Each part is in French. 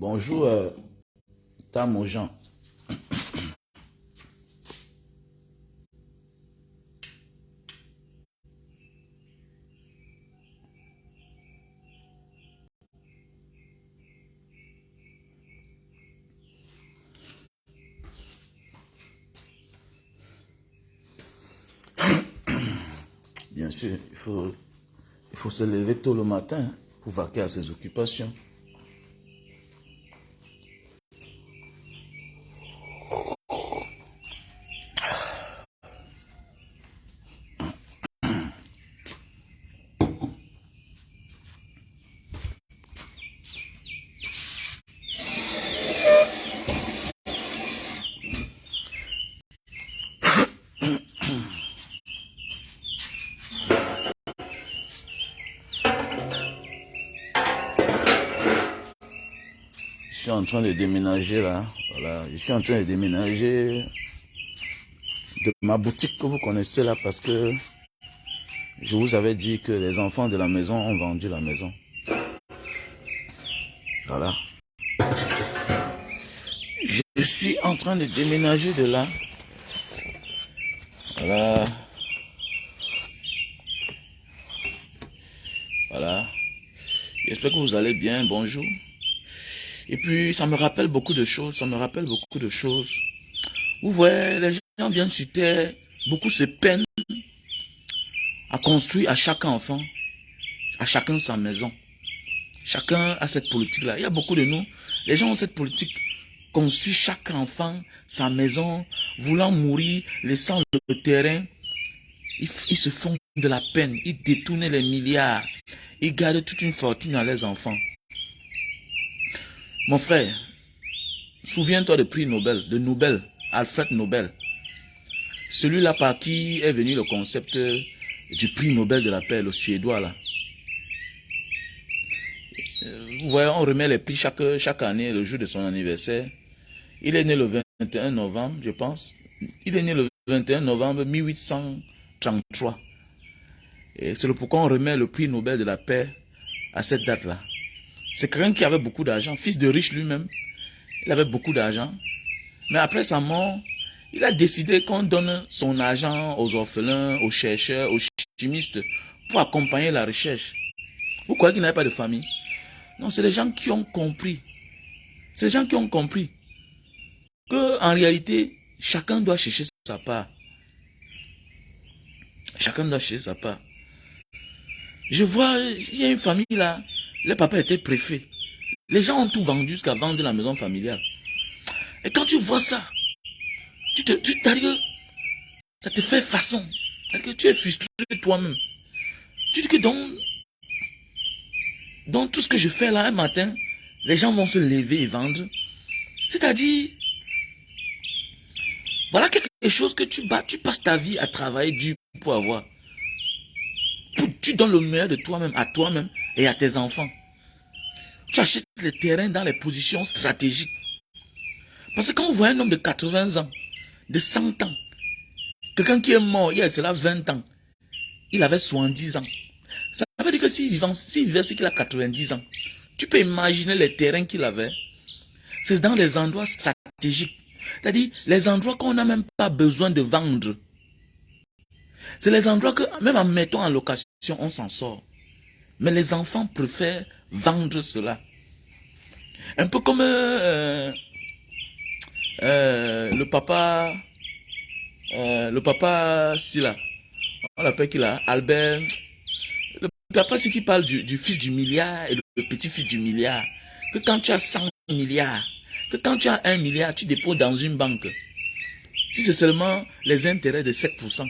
Bonjour, Tam aux gens. Bien sûr, il faut se lever tôt le matin pour vaquer à ses occupations. Je suis en train de déménager là. Voilà, je suis en train de déménager de ma boutique que vous connaissez là parce que je vous avais dit que les enfants de la maison ont vendu la maison. Voilà. Je suis en train de déménager de là. Voilà. Voilà. J'espère que vous allez bien. Bonjour. Et puis, ça me rappelle beaucoup de choses. Ça me rappelle beaucoup de choses. Vous voyez, les gens viennent sur terre. Beaucoup se peinent à construire à chaque enfant, à chacun sa maison. Chacun a cette politique-là. Il y a beaucoup de nous. Les gens ont cette politique. Construire chaque enfant sa maison, voulant mourir, laissant le terrain. Ils se font de la peine. Ils détournent les milliards. Ils gardent toute une fortune à leurs enfants. Mon frère, souviens-toi du prix Nobel, Alfred Nobel. Celui-là par qui est venu le concept du prix Nobel de la paix, le Suédois là. Vous voyez, on remet les prix chaque année, le jour de son anniversaire. Il est né le 21 novembre, je pense. Il est né le 21 novembre 1833. Et c'est pourquoi on remet le prix Nobel de la paix à cette date-là. C'est quelqu'un qui avait beaucoup d'argent, fils de riche lui-même. Il avait beaucoup d'argent. Mais après sa mort, il a décidé qu'on donne son argent aux orphelins, aux chercheurs, aux chimistes pour accompagner la recherche. Vous croyez qu'il n'avait pas de famille? Non, c'est les gens qui ont compris. C'est les gens qui ont compris que en réalité, chacun doit chercher sa part. Chacun doit chercher sa part. Je vois, il y a une famille là, le papa était préfet. Les gens ont tout vendu jusqu'à vendre la maison familiale. Et quand tu vois ça, tu t'arrives, ça te fait façon. Que tu es frustré toi-même. Tu dis que dans tout ce que je fais là un matin, les gens vont se lever et vendre. C'est-à-dire, voilà quelque chose que tu passes ta vie à travailler dur pour avoir. Tu donnes le meilleur de toi-même à toi-même et à tes enfants. Tu achètes les terrains dans les positions stratégiques. Parce que quand vous voyez un homme de 80 ans, de 100 ans, quelqu'un qui est mort il y a cela 20 ans, il avait 70 ans. Ça veut dire que s'il vivait ce qu'il a 90 ans, tu peux imaginer les terrains qu'il avait. C'est dans les endroits stratégiques. C'est-à-dire les endroits qu'on n'a même pas besoin de vendre. C'est les endroits que, même en mettant en location, on s'en sort. Mais les enfants préfèrent vendre cela. Un peu comme le papa Silla. On l'appelle qui là? Albert. Le papa, c'est qui parle du fils du milliard et le petit-fils du milliard. Que quand tu as 100 milliards, que quand tu as 1 milliard, tu déposes dans une banque. Si c'est seulement les intérêts de 7%,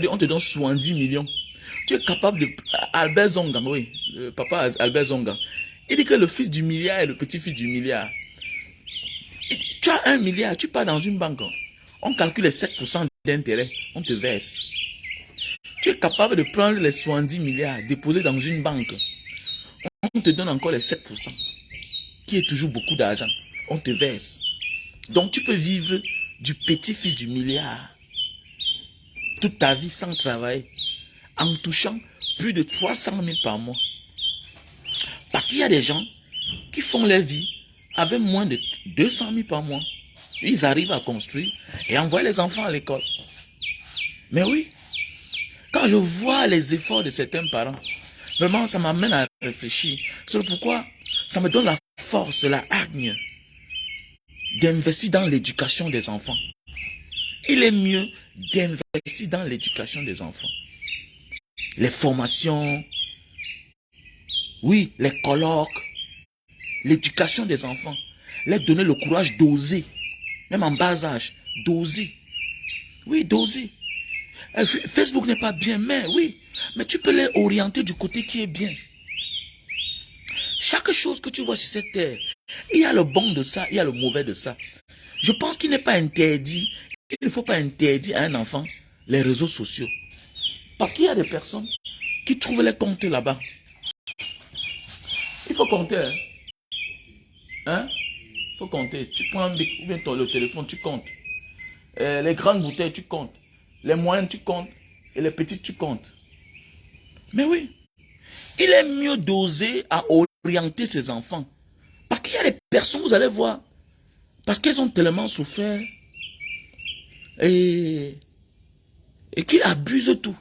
on te donne 70 millions. Tu es capable de... Albert Zonga, oui, le papa Albert Zonga. Il dit que le fils du milliard et le petit-fils du milliard. Et tu as 1 milliard, tu pars dans une banque. On calcule les 7% d'intérêt, on te verse. Tu es capable de prendre les 70 milliards, déposer dans une banque. On te donne encore les 7%, qui est toujours beaucoup d'argent. On te verse. Donc tu peux vivre du petit-fils du milliard toute ta vie sans travailler, en touchant plus de 300 000 par mois. Parce qu'il y a des gens qui font leur vie avec moins de 200 000 par mois, ils arrivent à construire et envoyer les enfants à l'école. Mais oui, quand je vois les efforts de certains parents, vraiment, ça m'amène à réfléchir sur pourquoi ça me donne la force, la hargne d'investir dans l'éducation des enfants. Il est mieux d'investir dans l'éducation des enfants. Les formations, oui, les colloques, l'éducation des enfants. Leur donner le courage d'oser, même en bas âge, d'oser. Oui, d'oser. Facebook n'est pas bien, mais oui, mais tu peux les orienter du côté qui est bien. Chaque chose que tu vois sur cette terre, il y a le bon de ça, il y a le mauvais de ça. Je pense qu'il n'est pas interdit, il ne faut pas interdire à un enfant les réseaux sociaux. Parce qu'il y a des personnes qui trouvent les comptes là-bas. Il faut compter. Hein? Il faut compter. Tu prends un bic ou bien le téléphone, tu comptes. Les grandes bouteilles, tu comptes. Les moyennes, tu comptes. Et les petites, tu comptes. Mais oui, il est mieux d'oser à orienter ses enfants. Parce qu'il y a des personnes, vous allez voir, parce qu'elles ont tellement souffert et qu'ils abusent tout.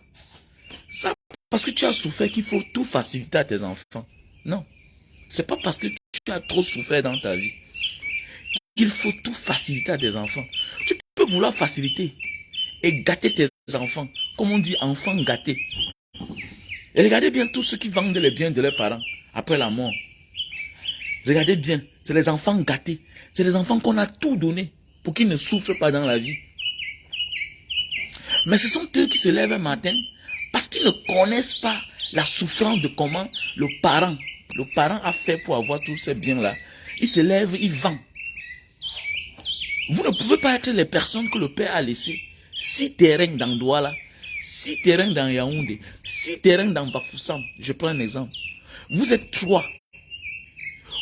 Ça, parce que tu as souffert qu'il faut tout faciliter à tes enfants. Non. C'est pas parce que tu as trop souffert dans ta vie qu'il faut tout faciliter à tes enfants. Tu peux vouloir faciliter et gâter tes enfants. Comme on dit, enfants gâtés. Et regardez bien tous ceux qui vendent les biens de leurs parents après la mort. Regardez bien, c'est les enfants gâtés. C'est les enfants qu'on a tout donné pour qu'ils ne souffrent pas dans la vie. Mais ce sont eux qui se lèvent un matin parce qu'ils ne connaissent pas la souffrance de comment le parent a fait pour avoir tous ces biens-là. Il se lève, il vend. Vous ne pouvez pas être les personnes que le père a laissées. 6 terrains dans Douala, 6 terrains dans Yaoundé, 6 terrains dans Bafoussam. Je prends un exemple. Vous êtes 3.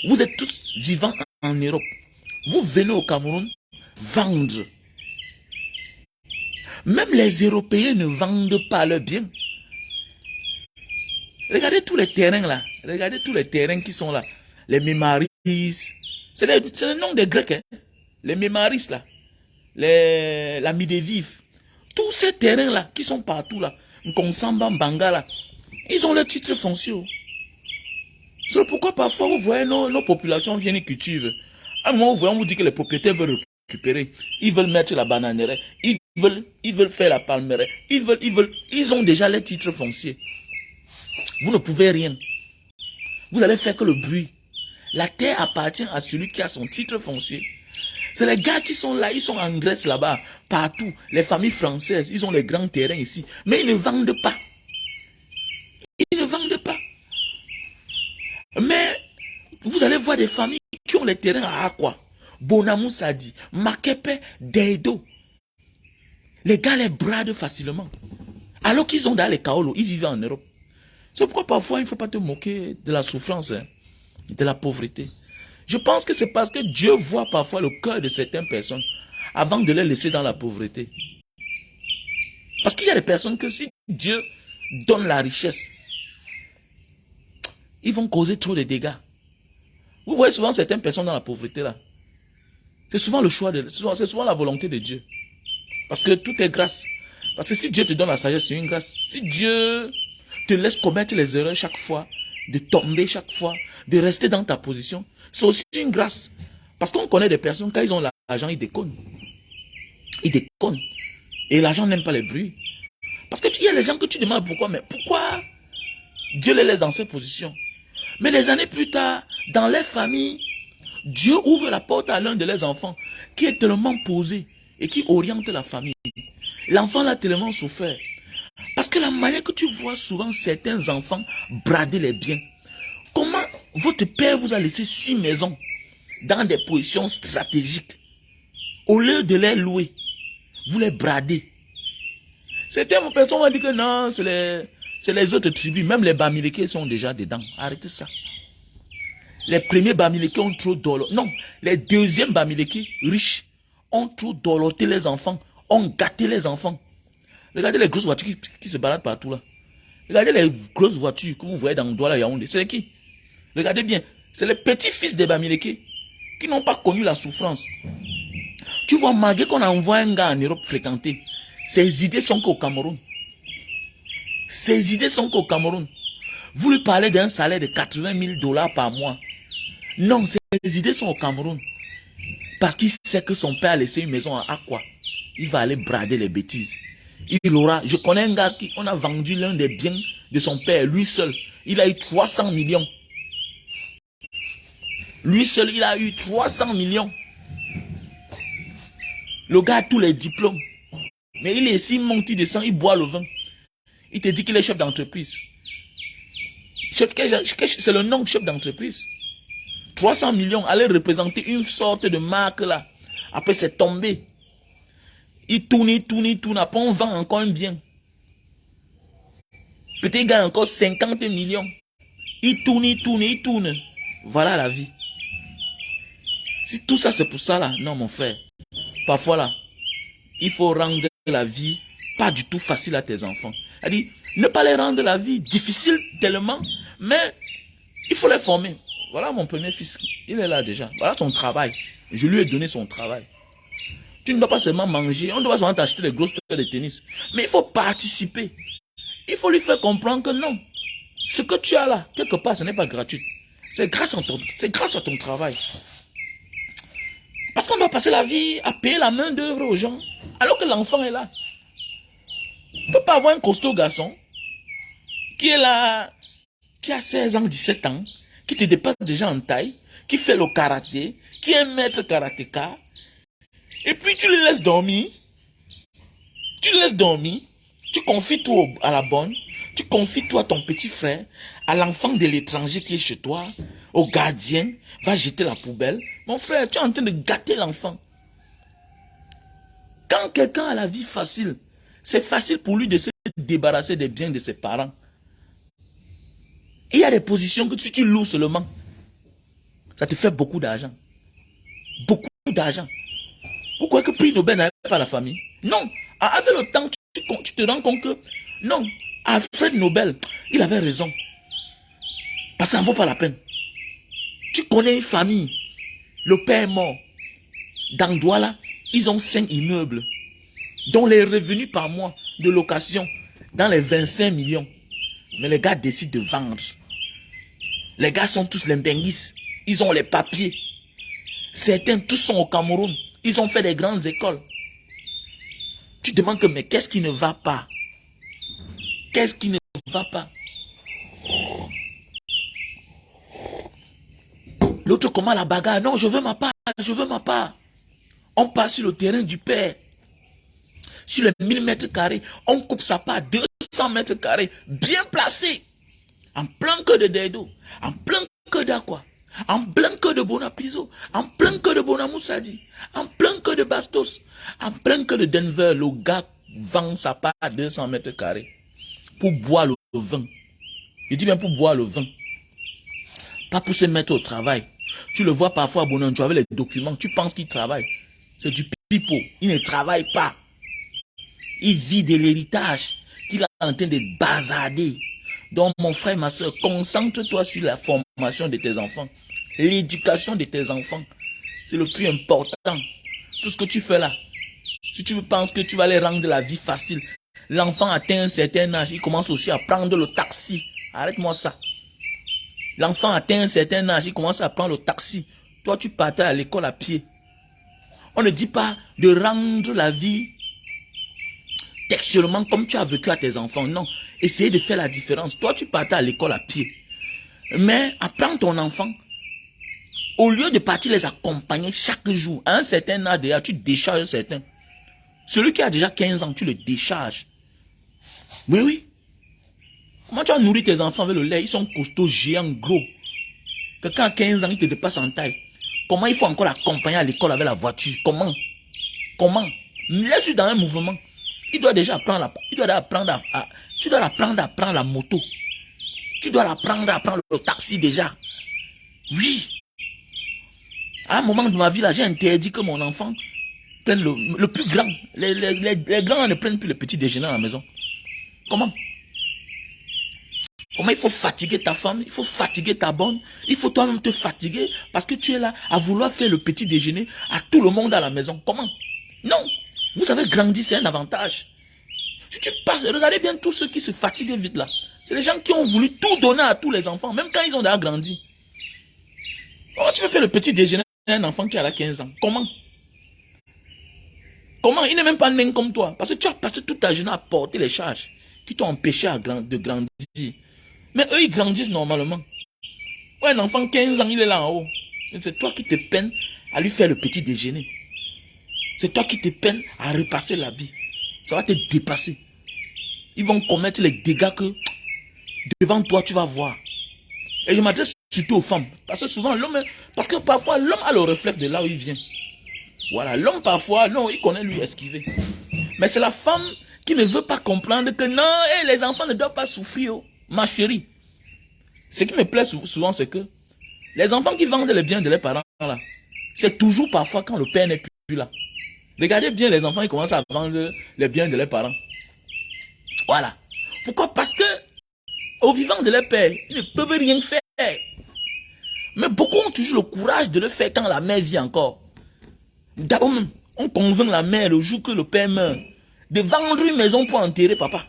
Vous êtes tous vivants en Europe. Vous venez au Cameroun vendre. Même les Européens ne vendent pas leurs biens. Regardez tous les terrains là. Regardez tous les terrains qui sont là. Les Mémaris. C'est le nom des Grecs. Hein? Les Mémaris là. La Midévive. Tous ces terrains là qui sont partout là. Nkonsamba, Mbanga là. Ils ont leurs titres fonciers. C'est pourquoi parfois vous voyez nos populations viennent cultiver. À un moment où on vous dit que les propriétaires veulent récupérer. Ils veulent mettre la bananeraie. Ils veulent faire la palmeraie. Ils ont déjà les titres fonciers. Vous ne pouvez rien. Vous allez faire que le bruit. La terre appartient à celui qui a son titre foncier. C'est les gars qui sont là, ils sont en Grèce là-bas, partout. Les familles françaises, ils ont les grands terrains ici. Mais ils ne vendent pas. Ils ne vendent pas. Mais vous allez voir des familles qui ont les terrains à Aqua, Bonamou Sadi, Makepe, Deido. Les gars les bradent facilement. Alors qu'ils ont dans les Kaolo, ils vivent en Europe. C'est pourquoi parfois il ne faut pas te moquer de la souffrance, hein, de la pauvreté. Je pense que c'est parce que Dieu voit parfois le cœur de certaines personnes avant de les laisser dans la pauvreté. Parce qu'il y a des personnes que si Dieu donne la richesse, ils vont causer trop de dégâts. Vous voyez souvent certaines personnes dans la pauvreté là. C'est souvent le choix, c'est souvent la volonté de Dieu. Parce que tout est grâce. Parce que si Dieu te donne la sagesse, c'est une grâce. Si Dieu te laisse commettre les erreurs chaque fois, de tomber chaque fois, de rester dans ta position, c'est aussi une grâce. Parce qu'on connaît des personnes, quand ils ont l'argent, ils déconnent. Ils déconnent. Et l'argent n'aime pas les bruits. Parce qu'il y a les gens que tu demandes pourquoi, mais pourquoi Dieu les laisse dans ces positions? Mais des années plus tard, dans les familles, Dieu ouvre la porte à l'un de leurs enfants qui est tellement posé et qui oriente la famille. L'enfant l'a tellement souffert. Parce que la manière que tu vois souvent certains enfants brader les biens. Comment votre père vous a laissé 6 maisons dans des positions stratégiques. Au lieu de les louer, vous les bradez. Certaines personnes vont dire que non, c'est les autres tribus. Même les Bamileke sont déjà dedans. Arrêtez ça. Les premiers Bamileke ont trop dorloté. Non, les deuxièmes Bamileke riches ont trop dorloté les enfants, ont gâté les enfants. Regardez les grosses voitures qui se baladent partout là. Regardez les grosses voitures que vous voyez dans Douala Yaoundé. C'est qui? Regardez bien. C'est les petits-fils des Bamileke qui n'ont pas connu la souffrance. Tu vois, malgré qu'on envoie un gars en Europe fréquenter, ses idées sont qu'au Cameroun. Ses idées sont qu'au Cameroun. Vous lui parlez d'un salaire de 80 000 $ par mois. Non, ses idées sont au Cameroun. Parce qu'il sait que son père a laissé une maison à quoi? Il va aller brader les bêtises. Il aura, je connais un gars qui, on a vendu l'un des biens de son père, lui seul. Il a eu 300 millions. Lui seul, il a eu 300 millions. Le gars a tous les diplômes. Mais il est ici, il monte, il descend, il boit le vin. Il te dit qu'il est chef d'entreprise. C'est le nom de chef d'entreprise. 300 millions, allait représenter une sorte de marque là. Après, c'est tombé. Il tourne. Après, on vend encore un bien. Peut-être qu'il gagne encore 50 millions. Il tourne. Voilà la vie. Si tout ça, c'est pour ça là. Non, mon frère. Parfois là, il faut rendre la vie pas du tout facile à tes enfants. C'est-à-dire, ne pas les rendre la vie difficile tellement, mais il faut les former. Voilà mon premier fils, il est là déjà. Voilà son travail. Je lui ai donné son travail. Tu ne dois pas seulement manger, on ne doit pas seulement t'acheter des grosses paires de tennis. Mais il faut participer. Il faut lui faire comprendre que non. Ce que tu as là, quelque part, ce n'est pas gratuit. C'est grâce à ton travail. Parce qu'on doit passer la vie à payer la main d'œuvre aux gens, alors que l'enfant est là. On ne peut pas avoir un costaud garçon qui est là, qui a 16 ans, 17 ans, qui te dépasse déjà en taille, qui fait le karaté, qui est un maître karatéka, et puis tu le laisses dormir, tu confies tout à la bonne, tu confies tout à ton petit frère, à l'enfant de l'étranger qui est chez toi, au gardien, va jeter la poubelle. Mon frère, tu es en train de gâter l'enfant. Quand quelqu'un a la vie facile, c'est facile pour lui de se débarrasser des biens de ses parents. Et il y a des positions que si tu loues seulement, ça te fait beaucoup d'argent. Beaucoup d'argent. Vous croyez que prix Nobel n'avait pas la famille? Non. Avec le temps, tu te rends compte que non. Alfred Nobel, il avait raison. Parce que ça ne vaut pas la peine. Tu connais une famille. Le père est mort. Dans Douala, ils ont 5 immeubles dont les revenus par mois de location dans les 25 millions. Mais les gars décident de vendre. Les gars sont tous les benguis. Ils ont les papiers. Certains, tous sont au Cameroun. Ils ont fait des grandes écoles. Tu te demandes que, mais qu'est-ce qui ne va pas? Qu'est-ce qui ne va pas? L'autre, comment la bagarre? Non, je veux ma part, je veux ma part. On passe sur le terrain du père. Sur les 1000 mètres carrés, on coupe sa part, 200 mètres carrés, bien placé. En plein cœur de Dedo, en plein cœur d'Aqua, en plein cœur de Bonapiso, en plein cœur de Bonamoussadi, en plein cœur de Bastos, en plein cœur de Denver. Le gars vend sa part à 200 mètres carrés pour boire le vin. Il dit bien pour boire le vin. Pas pour se mettre au travail. Tu le vois parfois à Bonanjo avec les documents. Tu penses qu'il travaille. C'est du pipeau. Il ne travaille pas. Il vit de l'héritage qu'il est en train de bazarder. Donc mon frère, ma soeur, concentre-toi sur la formation de tes enfants. L'éducation de tes enfants. C'est le plus important. Tout ce que tu fais là. Si tu penses que tu vas les rendre la vie facile. L'enfant atteint un certain âge. Il commence aussi à prendre le taxi. Arrête-moi ça. L'enfant atteint un certain âge. Il commence à prendre le taxi. Toi, tu partais à l'école à pied. On ne dit pas de rendre la vie textuellement comme tu as vécu à tes enfants. Non. Essayez de faire la différence. Toi, tu partais à l'école à pied. Mais apprends ton enfant. Au lieu de partir les accompagner chaque jour, à un certain âge déjà, tu décharges certains. Celui qui a déjà 15 ans, tu le décharges. Oui, oui. Comment tu as nourri tes enfants avec le lait? Ils sont costauds, géants, gros. Quelqu'un a 15 ans, il te dépasse en taille. Comment il faut encore l'accompagner à l'école avec la voiture? Comment? Laisse-lui dans un mouvement. Il doit déjà apprendre tu dois apprendre à prendre la moto. Tu dois apprendre à prendre le taxi déjà. Oui. À un moment de ma vie, là, j'ai interdit que mon enfant prenne le plus grand. Les grands ne prennent plus le petit déjeuner à la maison. Comment? Comment il faut fatiguer ta femme, il faut fatiguer ta bonne, il faut toi-même te fatiguer parce que tu es là à vouloir faire le petit déjeuner à tout le monde à la maison. Comment? Non. Vous avez grandi, c'est un avantage. Si tu passes, regardez bien tous ceux qui se fatiguent vite là. C'est les gens qui ont voulu tout donner à tous les enfants, même quand ils ont déjà grandi. Comment tu peux faire le petit déjeuner à un enfant qui a 15 ans? Comment? Comment? Il n'est même pas né comme toi. Parce que tu as passé toute ta journée à porter les charges qui t'ont empêché de grandir. Mais eux, ils grandissent normalement. Ouais, un enfant 15 ans, il est là en haut. C'est toi qui te peines à lui faire le petit déjeuner. C'est toi qui te peines à repasser l'habit. Ça va te dépasser. Ils vont commettre les dégâts que devant toi, tu vas voir. Et je m'adresse surtout aux femmes. Parce que souvent, l'homme, parce que parfois, l'homme a le réflexe de là où il vient. Voilà, l'homme parfois, non, il connaît lui esquiver. Mais c'est la femme qui ne veut pas comprendre que non, les enfants ne doivent pas souffrir. Oh. Ma chérie, ce qui me plaît souvent, c'est que les enfants qui vendent les biens de leurs parents, là, c'est toujours parfois quand le père n'est plus là. Regardez bien les enfants qui commencent à vendre les biens de leurs parents. Voilà. Pourquoi? Parce que au vivant de leur père, ils ne peuvent rien faire. Mais beaucoup ont toujours le courage de le faire quand la mère vit encore. D'abord même, on convainc la mère le jour que le père meurt de vendre une maison pour enterrer papa.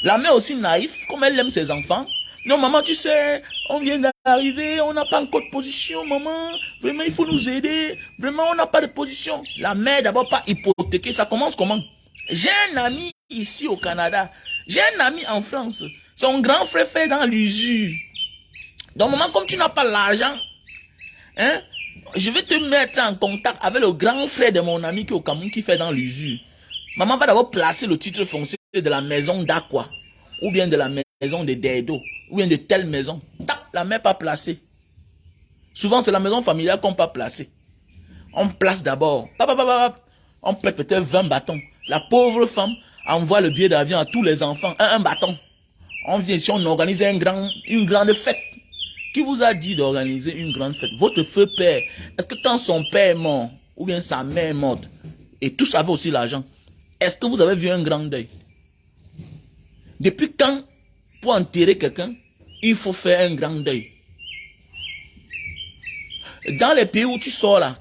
La mère aussi naïve, comme elle aime ses enfants. Non, maman, tu sais, on vient d'arriver, on n'a pas encore de position, maman. Vraiment, il faut nous aider. Vraiment, on n'a pas de position. La mère, d'abord, pas hypothéquée. Ça commence comment? J'ai un ami ici au Canada. J'ai un ami en France. Son grand frère fait dans l'usure. Donc, maman, comme tu n'as pas l'argent, hein, je vais te mettre en contact avec le grand frère de mon ami qui est au Cameroun qui fait dans l'usure. Maman va d'abord placer le titre foncier de la maison d'Aqua, ou bien de la maison de Dedo, ou bien de telle maison. La mère pas placée. Souvent, c'est la maison familiale qu'on pas placée. On place d'abord. On paie peut-être 20 bâtons. La pauvre femme envoie le billet d'avion à tous les enfants. Un bâton. On vient ici, on organise une grande fête. Qui vous a dit d'organiser une grande fête? Votre feu père. Est-ce que quand son père est mort, ou bien sa mère est morte, et tous avaient aussi l'argent, est-ce que vous avez vu un grand deuil? Depuis quand, pour enterrer quelqu'un, il faut faire un grand deuil? Dans les pays où tu sors là,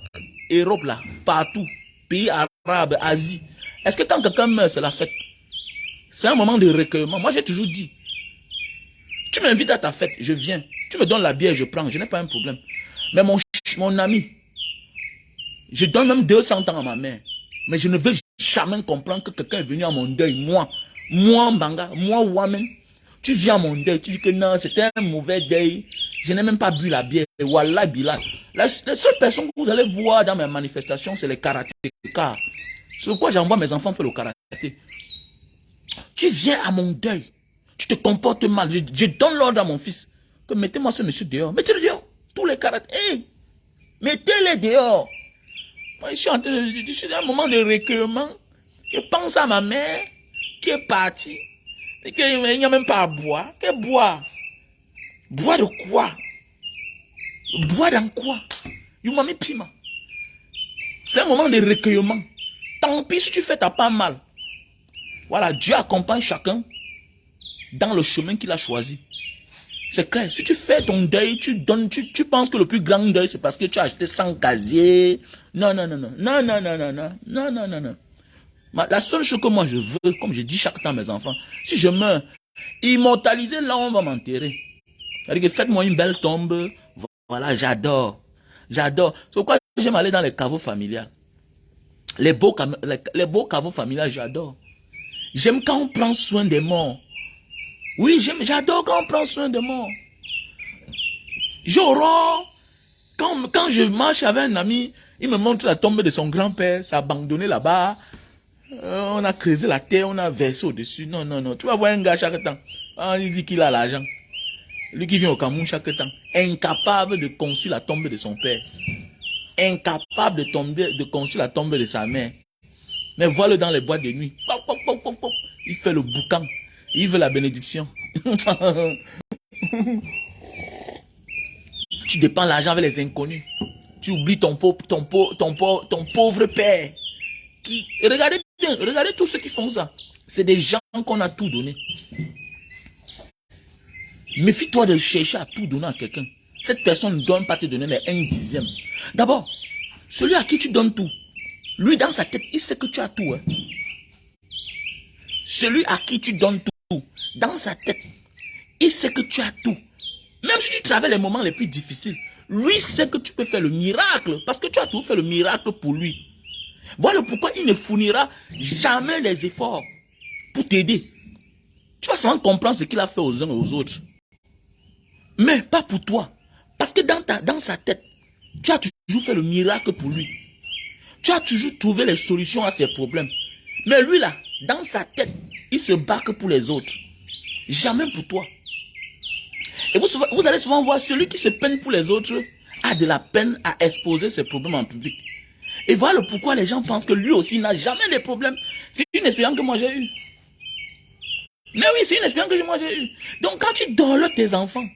Europe là, partout, pays arabes, Asie, est-ce que quand quelqu'un meurt, c'est la fête? C'est un moment de recueillement. Moi, j'ai toujours dit, tu m'invites à ta fête, je viens. Tu me donnes la bière, je prends, je n'ai pas un problème. Mais mon ami, je donne même 200 ans à ma mère. Mais je ne veux jamais comprendre que quelqu'un est venu à mon deuil. Moi, Mbanga, moi, Wamen. Tu viens à mon deuil, tu dis que non, c'était un mauvais deuil. Je n'ai même pas bu la bière. Wallah, Bilal. Les seules personnes que vous allez voir dans mes manifestations, c'est les karatékas. C'est pourquoi j'envoie mes enfants faire le karaté. Tu viens à mon deuil. Tu te comportes mal. Je donne l'ordre à mon fils. Que mettez-moi ce monsieur dehors. Mettez-le dehors. Tous les karatés. Hey, mettez-les dehors. Moi, je suis dans un moment de recueillement. Je pense à ma mère qui est partie. Et qu'il n'y a même pas à boire. Qu'elle boit. Boire de quoi? Boire dans quoi? You m'a mis piment. C'est un moment de recueillement. Tant pis si tu fais ta part mal. Voilà, Dieu accompagne chacun dans le chemin qu'il a choisi. C'est clair. Si tu fais ton deuil, tu donnes, tu penses que le plus grand deuil, c'est parce que tu as acheté 100 casiers. Non, non, non, non. Non, non, non, non, non. Non, non, non, non. La seule chose que moi je veux, comme je dis chaque temps à mes enfants, si je meurs, immortaliser là où on va m'enterrer. C'est-à-dire que faites-moi une belle tombe. Voilà, j'adore. J'adore. C'est pourquoi j'aime aller dans les caveaux familiales. Les beaux caveaux familiales, j'adore. J'aime quand on prend soin des morts. Oui, j'adore quand on prend soin des morts. J'aurore. Quand je marche avec un ami, il me montre la tombe de son grand-père, c'est abandonné là-bas. On a creusé la terre, on a versé au-dessus. Non, non, non. Tu vas voir un gars chaque temps. Il dit qu'il a l'argent. Lui qui vient au Cameroun chaque temps. Incapable de construire la tombe de son père. Incapable de construire la tombe de sa mère. Mais voilà dans les boîtes de nuit. Il fait le boucan. Il veut la bénédiction. Tu dépenses l'argent avec les inconnus. Tu oublies ton pauvre père. Regardez bien, regardez tous ceux qui font ça. C'est des gens qu'on a tout donné. Méfie-toi de chercher à tout donner à quelqu'un. Cette personne ne donne pas te donner les 1/10. D'abord, celui à qui tu donnes tout, lui dans sa tête, il sait que tu as tout. Hein. Celui à qui tu donnes tout, dans sa tête, il sait que tu as tout. Même si tu travailles les moments les plus difficiles, lui sait que tu peux faire le miracle parce que tu as tout fait le miracle pour lui. Voilà pourquoi il ne fournira jamais les efforts pour t'aider. Tu vas seulement comprendre ce qu'il a fait aux uns et aux autres. Mais pas pour toi. Parce que dans sa tête, tu as toujours fait le miracle pour lui. Tu as toujours trouvé les solutions à ses problèmes. Mais lui là, dans sa tête, il se bat que pour les autres. Jamais pour toi. Et vous allez souvent voir celui qui se peine pour les autres a de la peine à exposer ses problèmes en public. Et voilà pourquoi les gens pensent que lui aussi n'a jamais de problème. C'est une expérience que moi j'ai eue. Mais oui, c'est une expérience que moi j'ai eue. Donc quand tu dors tes enfants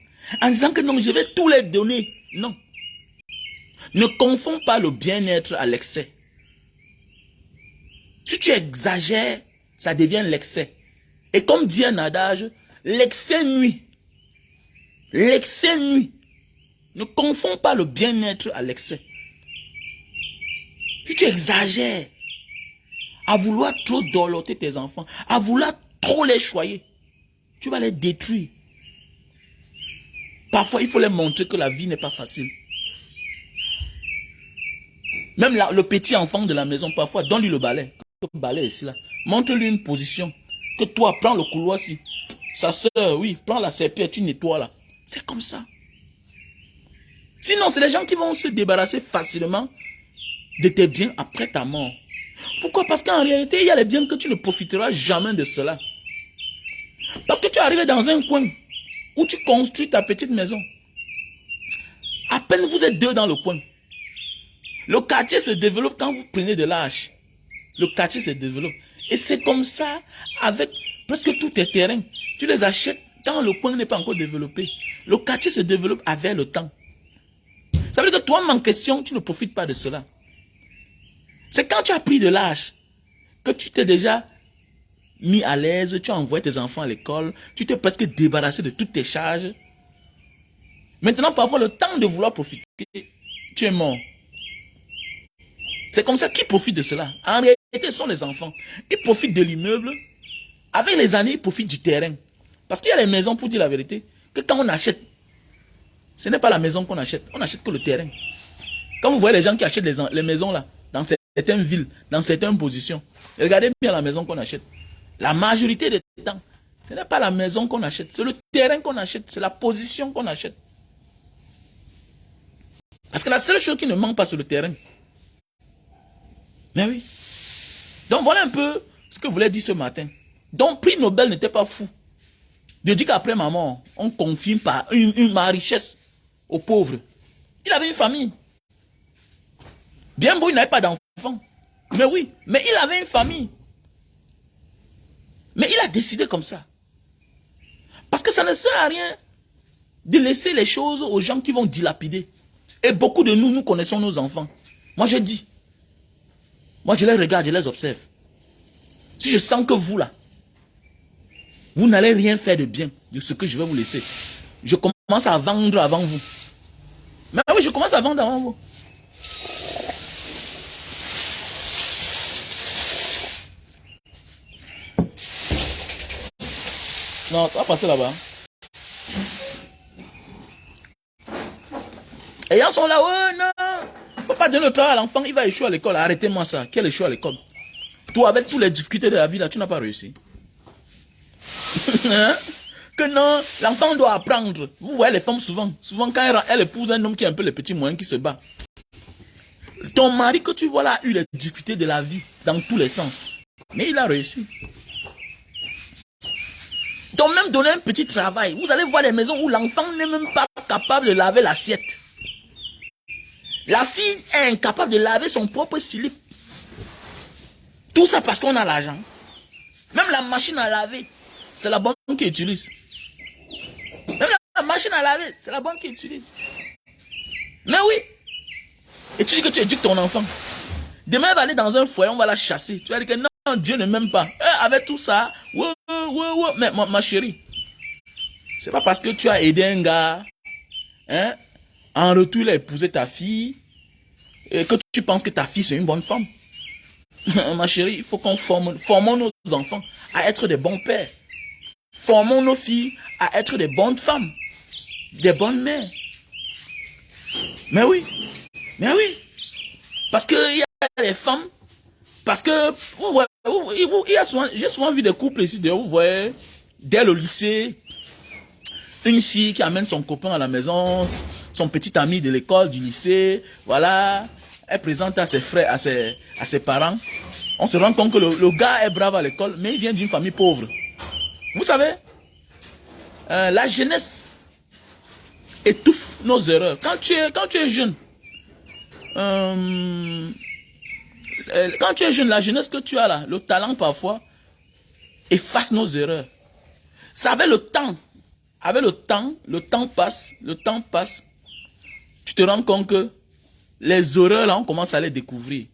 en disant que non, je vais tous les donner. Non. Ne confonds pas le bien-être à l'excès. Si tu exagères, ça devient l'excès. Et comme dit un adage, l'excès nuit. L'excès nuit. Ne confonds pas le bien-être à l'excès. Si tu exagères à vouloir trop dorloter tes enfants, à vouloir trop les choyer, tu vas les détruire. Parfois, il faut leur montrer que la vie n'est pas facile. Même là, le petit enfant de la maison, parfois, donne-lui le balai. Le balai est ici, là. Montre-lui une position. Que toi, prends le couloir-ci. Sa soeur, oui, prends la serpillère, tu nettoies là. C'est comme ça. Sinon, c'est les gens qui vont se débarrasser facilement de tes biens après ta mort. Pourquoi? Parce qu'en réalité, il y a les biens que tu ne profiteras jamais de cela. Parce que tu es arrivé dans un coin où tu construis ta petite maison. À peine vous êtes deux dans le coin. Le quartier se développe quand vous prenez de l'âge. Le quartier se développe. Et c'est comme ça avec presque tous tes terrains. Tu les achètes quand le coin n'est pas encore développé. Le quartier se développe avec le temps. Ça veut dire que toi, en question, tu ne profites pas de cela. C'est quand tu as pris de l'âge que tu t'es déjà mis à l'aise, tu as envoyé tes enfants à l'école, tu t'es presque débarrassé de toutes tes charges. Maintenant, parfois, le temps de vouloir profiter, tu es mort. C'est comme ça qu'ils profitent de cela. En réalité, ce sont les enfants. Ils profitent de l'immeuble. Avec les années, ils profitent du terrain. Parce qu'il y a les maisons, pour dire la vérité, que quand on achète, ce n'est pas la maison qu'on achète. On n'achète que le terrain. Quand vous voyez les gens qui achètent les maisons là, dans certaines villes, dans certaines positions, regardez bien la maison qu'on achète. La majorité des temps, ce n'est pas la maison qu'on achète. C'est le terrain qu'on achète. C'est la position qu'on achète. Parce que la seule chose qui ne manque pas, c'est le terrain. Mais oui. Donc voilà un peu ce que je voulais dire ce matin. Donc prix Nobel n'était pas fou. De dire qu'après ma mort, on confie par ma richesse aux pauvres. Il avait une famille. Bien beau, il n'avait pas d'enfants. Mais oui, mais il avait une famille. Mais il a décidé comme ça. Parce que ça ne sert à rien de laisser les choses aux gens qui vont dilapider. Et beaucoup de nous, nous connaissons nos enfants. Moi, je dis. Moi, je les regarde, je les observe. Si je sens que vous, là, vous n'allez rien faire de bien de ce que je vais vous laisser, je commence à vendre avant vous. Mais oui, je commence à vendre avant vous. Non, tu vas passer là-bas. Et ils sont là, ouais, non. Faut pas donner le travail à l'enfant, il va échouer à l'école. Arrêtez-moi ça. Quel échouer à l'école? Toi, avec toutes les difficultés de la vie, là, tu n'as pas réussi. Hein? Que non, l'enfant doit apprendre. Vous voyez les femmes souvent quand elle épouse un homme qui a un peu les petits moyens qui se bat. Ton mari que tu vois là a eu les difficultés de la vie dans tous les sens. Mais il a réussi. Donc même donner un petit travail. Vous allez voir des maisons où l'enfant n'est même pas capable de laver l'assiette. La fille est incapable de laver son propre slip. Tout ça parce qu'on a l'argent. Même la machine à laver, c'est la banque qui utilise. Même la machine à laver, c'est la banque qui utilise. Mais oui. Et tu dis que tu éduques ton enfant. Demain, elle va aller dans un foyer, on va la chasser. Tu vas dire que non, Dieu ne m'aime pas. Avec tout ça, mais ma chérie, C'est pas parce que tu as aidé un gars, hein, en retour il a épousé ta fille, et que tu penses que ta fille c'est une bonne femme. Ma chérie, il faut qu'on formons nos enfants à être des bons pères. Formons nos filles à être des bonnes femmes, des bonnes mères. Mais oui, mais oui. Parce qu'il y a des femmes, parce que j'ai souvent vu des couples ici, vous voyez, dès le lycée, une fille qui amène son copain à la maison, son petit ami de l'école, du lycée, voilà, elle présente à ses frères, à ses parents. On se rend compte que le gars est brave à l'école, mais il vient d'une famille pauvre. Vous savez, la jeunesse étouffe nos erreurs. Quand tu es jeune, la jeunesse que tu as là, le talent parfois, efface nos erreurs. Ça avec le temps, le temps passe, tu te rends compte que les erreurs là, on commence à les découvrir.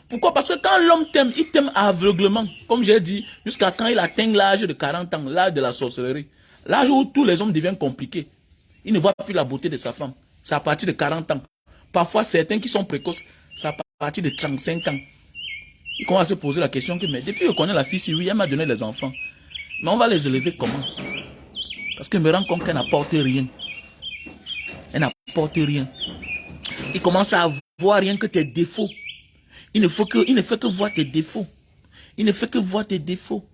Pourquoi? Parce que quand l'homme t'aime, il t'aime aveuglement, comme j'ai dit, jusqu'à quand il atteint l'âge de 40 ans, l'âge de la sorcellerie. L'âge où tous les hommes deviennent compliqués. Il ne voit plus la beauté de sa femme. C'est à partir de 40 ans. Parfois, certains qui sont précoces, c'est à partir de 35 ans. Il commence à se poser la question que, mais depuis que je connais la fille, si oui, elle m'a donné les enfants. Mais on va les élever comment? Parce que je me rends compte qu'elle n'apporte rien. Elle n'apporte rien. Il commence à voir rien que tes défauts. Il ne fait que voir tes défauts. Il ne fait que voir tes défauts.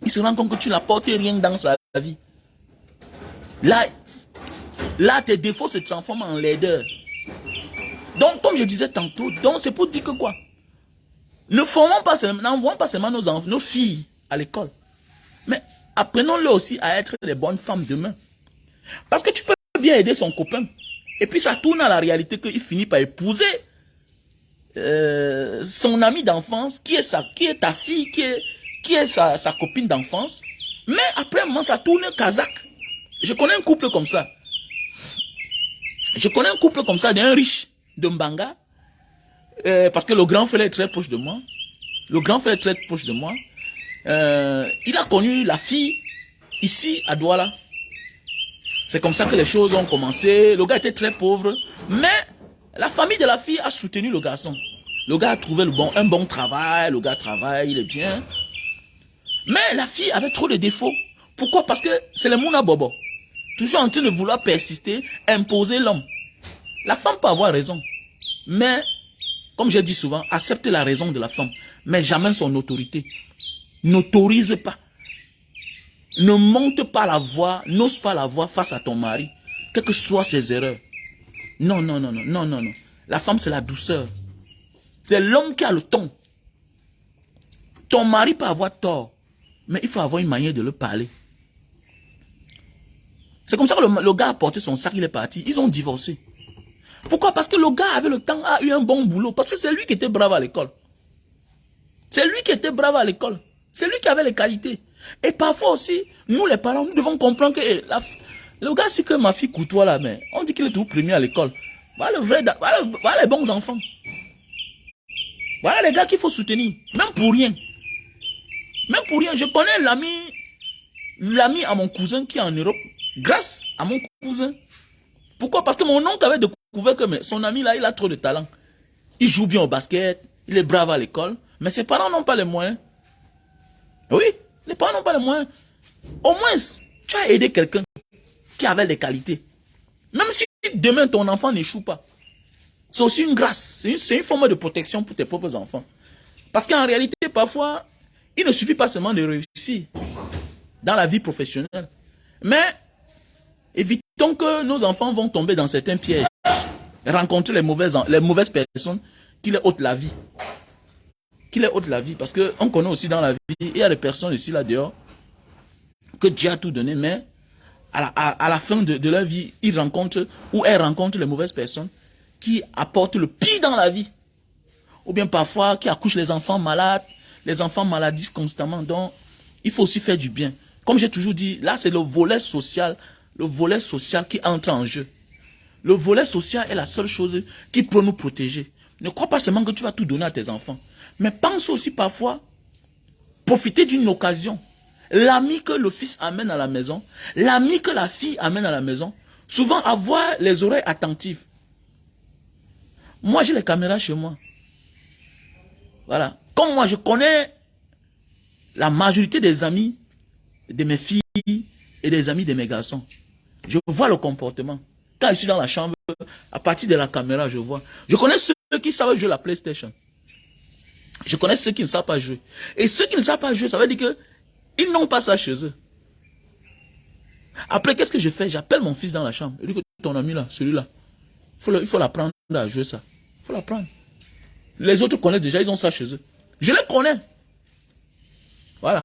Il se rend compte que tu n'apportes rien dans sa vie. Là, tes défauts se transforment en laideur. Donc, comme je disais tantôt, c'est pour dire que quoi? N'envoyons pas seulement nos enfants, nos filles à l'école. Mais apprenons-le aussi à être des bonnes femmes demain. Parce que tu peux bien aider son copain. Et puis ça tourne à la réalité qu'il finit par épouser son ami d'enfance, qui est ta fille, qui est sa copine d'enfance. Mais après un moment, ça tourne kazakh. Je connais un couple comme ça. D'un riche de Mbanga. Parce que le grand frère est très proche de moi. Il a connu la fille ici à Douala. C'est comme ça que les choses ont commencé. Le gars était très pauvre. Mais la famille de la fille a soutenu le garçon. Le gars a trouvé un bon travail. Le gars travaille, il est bien. Mais la fille avait trop de défauts. Pourquoi? Parce que c'est le Mouna Bobo. Toujours en train de vouloir persister, imposer l'homme. La femme peut avoir raison. Mais, comme j'ai dit souvent, accepte la raison de la femme. Mais jamais son autorité. N'autorise pas. Ne monte pas la voix, n'ose pas la voix face à ton mari. Quelles que soient ses erreurs. Non. La femme, c'est la douceur. C'est l'homme qui a le ton. Ton mari peut avoir tort. Mais il faut avoir une manière de le parler. C'est comme ça que le gars a porté son sac, il est parti. Ils ont divorcé. Pourquoi? Parce que le gars avait le temps, a eu un bon boulot. Parce que c'est lui qui était brave à l'école. C'est lui qui avait les qualités. Et parfois aussi, nous les parents, nous devons comprendre que le gars, c'est que ma fille courtois là, mais on dit qu'il est tout premier à l'école. Voilà les bons enfants. Voilà les gars qu'il faut soutenir. Même pour rien. Je connais l'ami à mon cousin qui est en Europe. Grâce à mon cousin. Pourquoi? Parce que mon oncle avait découvert que son ami là, il a trop de talent. Il joue bien au basket, il est brave à l'école, mais ses parents n'ont pas les moyens. Oui, les parents n'ont pas les moyens. Au moins, tu as aidé quelqu'un qui avait les qualités. Même si demain ton enfant n'échoue pas. C'est aussi une grâce, c'est une forme de protection pour tes propres enfants. Parce qu'en réalité, parfois, il ne suffit pas seulement de réussir dans la vie professionnelle. Mais évitons que nos enfants vont tomber dans certains pièges. Rencontrer les mauvaises personnes qui les ôtent la vie. Parce qu'on connaît aussi dans la vie, il y a des personnes ici, là, dehors, que Dieu a tout donné, mais à la fin de leur vie, ils rencontrent ou elles rencontrent les mauvaises personnes qui apportent le pire dans la vie. Ou bien parfois qui accouchent les enfants malades, les enfants maladifs constamment. Donc, il faut aussi faire du bien. Comme j'ai toujours dit, là, c'est le volet social qui entre en jeu. Le volet social est la seule chose qui peut nous protéger. Ne crois pas seulement que tu vas tout donner à tes enfants. Mais pense aussi parfois, profiter d'une occasion. l'ami que le fils amène à la maison, l'ami que la fille amène à la maison, souvent avoir les oreilles attentives. Moi, j'ai les caméras chez moi. Voilà. Comme moi, je connais la majorité des amis de mes filles et des amis de mes garçons. Je vois le comportement. Quand je suis dans la chambre, à partir de la caméra, je vois. Je connais ceux qui savent jouer la PlayStation. Je connais ceux qui ne savent pas jouer. Et ceux qui ne savent pas jouer, ça veut dire que ils n'ont pas ça chez eux. Après, qu'est-ce que je fais? J'appelle mon fils dans la chambre. Je dis que ton ami là, celui-là, il faut l'apprendre à jouer ça. Il faut l'apprendre. Les autres connaissent déjà, ils ont ça chez eux. Je les connais. Voilà.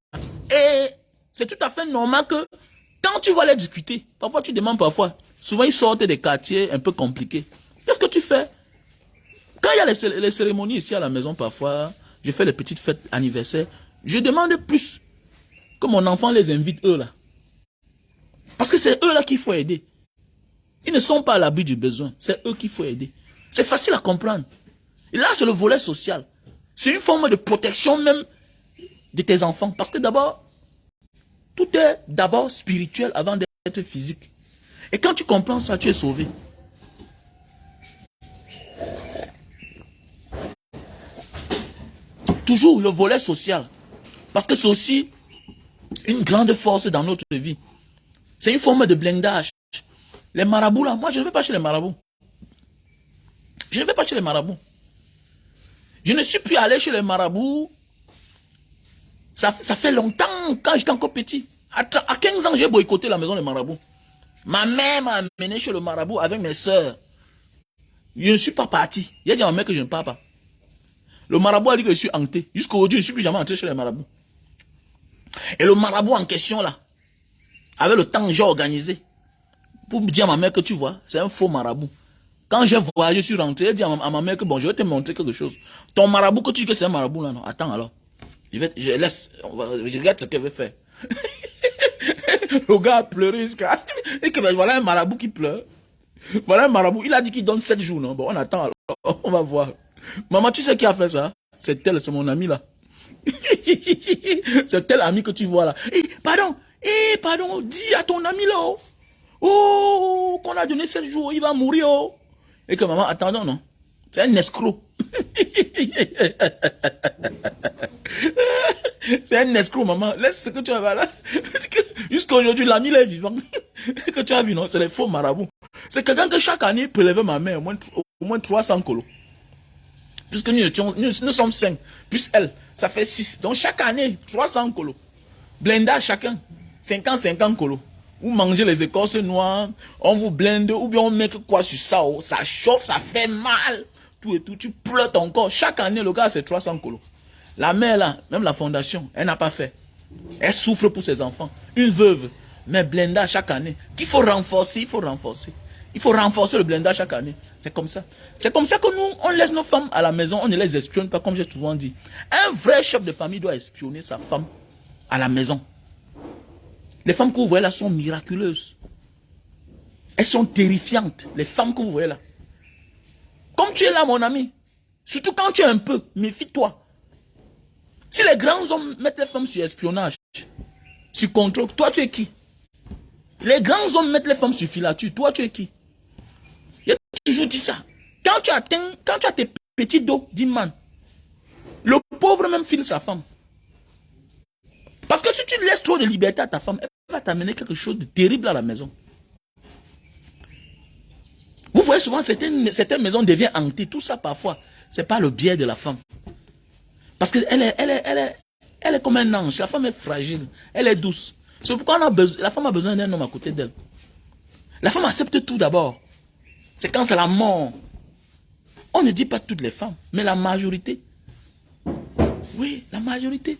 Et c'est tout à fait normal que quand tu vas les discuter, parfois tu demandes parfois, souvent ils sortent des quartiers un peu compliqués. Qu'est-ce que tu fais? Quand il y a les cérémonies ici à la maison, parfois, je fais les petites fêtes anniversaires, je demande plus que mon enfant les invite eux là. Parce que c'est eux là qu'il faut aider. Ils ne sont pas à l'abri du besoin, c'est eux qu'il faut aider. C'est facile à comprendre. Et là, c'est le volet social. C'est une forme de protection même de tes enfants. Parce que d'abord, tout est d'abord spirituel avant d'être physique. Et quand tu comprends ça, tu es sauvé. Toujours le volet social. Parce que c'est aussi une grande force dans notre vie. C'est une forme de blindage. Les marabouts là, moi je ne vais pas chez les marabouts. Je ne vais pas chez les marabouts. Je ne suis plus allé chez les marabouts. Ça fait longtemps, quand j'étais encore petit. À 15 ans, j'ai boycotté la maison des marabouts. Ma mère m'a amené chez le marabout avec mes soeurs. Je ne suis pas parti. Il a dit à ma mère que je ne pars pas. Le marabout a dit que je suis hanté. Jusqu'aujourd'hui, je ne suis plus jamais entré chez les marabouts. Et le marabout en question là, avec le temps que j'ai organisé, pour me dire à ma mère que tu vois, c'est un faux marabout. Quand j'ai voyagé, je suis rentré, j'ai dit à ma mère que bon, je vais te montrer quelque chose. Ton marabout, que tu dis que c'est un marabout là, non, attends alors. Je laisse, je regarde ce qu'elle veut faire. Le gars a pleuré jusqu'à... Et que ben, voilà un marabout qui pleure. Voilà un marabout, il a dit qu'il donne 7 jours, non? Bon, on attend alors, on va voir. Maman, tu sais qui a fait ça? C'est tel, c'est mon ami là. C'est tel ami que tu vois là. Pardon, dis à ton ami là. Oh, qu'on a donné 7 jours, il va mourir. Oh. Et que maman, attendons, non. C'est un escroc. C'est un escroc, maman. Laisse ce que tu as là. Jusqu'à aujourd'hui, l'ami là est vivant. Que tu as vu, non? C'est les faux marabouts. C'est quelqu'un que chaque année prélevait ma mère au moins 300 colos. Puisque nous sommes 5. Plus elle, ça fait 6. Donc chaque année, 300 colos. Blindage chacun. 50 colos. Vous mangez les écorces noires, on vous blinde, ou bien on met quoi sur ça, oh, ça chauffe, ça fait mal. Tout et tout, tu pleures ton corps. Chaque année, le gars, c'est 300 colos. La mère là, même la fondation, elle n'a pas fait. Elle souffre pour ses enfants. Une veuve, mais blindage chaque année. Qu'il faut renforcer, il faut renforcer. Il faut renforcer le blindage chaque année. C'est comme ça. C'est comme ça que nous, on laisse nos femmes à la maison, on ne les espionne pas, comme j'ai souvent dit. Un vrai chef de famille doit espionner sa femme à la maison. Les femmes que vous voyez là sont miraculeuses. Elles sont terrifiantes, les femmes que vous voyez là. Comme tu es là, mon ami, surtout quand tu es un peu, méfie-toi. Si les grands hommes mettent les femmes sur espionnage, sur contrôle, toi tu es qui? Les grands hommes mettent les femmes sur filature, toi tu es qui? Il a toujours dit ça. Quand tu as tes petits dos d'imman, le pauvre même file sa femme. Parce que si tu laisses trop de liberté à ta femme, elle va t'amener quelque chose de terrible à la maison. Vous voyez souvent, certaines maisons deviennent hantées. Tout ça parfois, c'est pas le biais de la femme. Parce qu'elle est comme un ange. La femme est fragile. Elle est douce. C'est pourquoi la femme a besoin d'un homme à côté d'elle. La femme accepte tout d'abord. C'est quand c'est la mort. On ne dit pas toutes les femmes, mais la majorité. Oui, la majorité.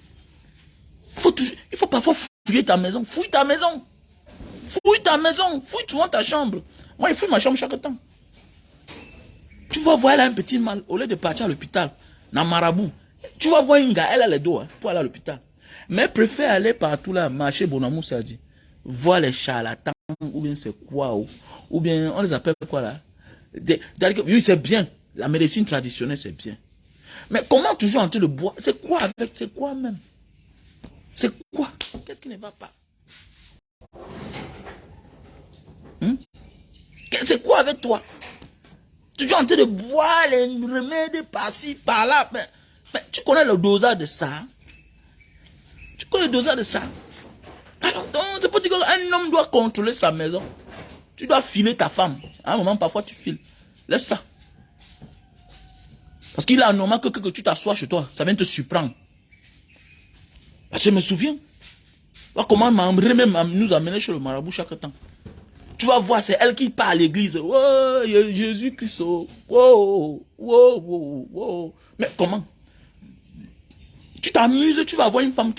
Il faut parfois fouiller ta maison. Fouille ta maison. Fouille ta maison. Fouille souvent ta chambre. Moi, il fouille ma chambre chaque temps. Tu vas voir, elle a un petit mal. Au lieu de partir à l'hôpital, dans Marabout, tu vas voir une gars, elle a les dos pour aller à l'hôpital. Mais elle préfère aller partout là, marcher Bonamou, ça dit. Voir les charlatans, ou bien c'est quoi, ou bien on les appelle quoi là. Oui, c'est bien. La médecine traditionnelle, c'est bien. Mais comment toujours en train de boire? C'est quoi avec? C'est quoi même? C'est quoi? qu'est-ce qui ne va pas? Hein? C'est quoi avec toi? Tu es en train de boire les remèdes par-ci, par-là. Mais tu connais le dosage de ça? Tu connais le dosage de ça? Alors, c'est pour dire qu'un homme doit contrôler sa maison. Tu dois filer ta femme. À un moment, parfois, tu files. Laisse ça. Parce qu'il est normal que tu t'assois chez toi. Ça vient te surprendre. Parce que je me souviens. Comment nous amener chez le marabout chaque temps. Tu vas voir, c'est elle qui part à l'église. Oh, Jésus-Christ. Oh. Mais comment? Tu t'amuses, tu vas voir une femme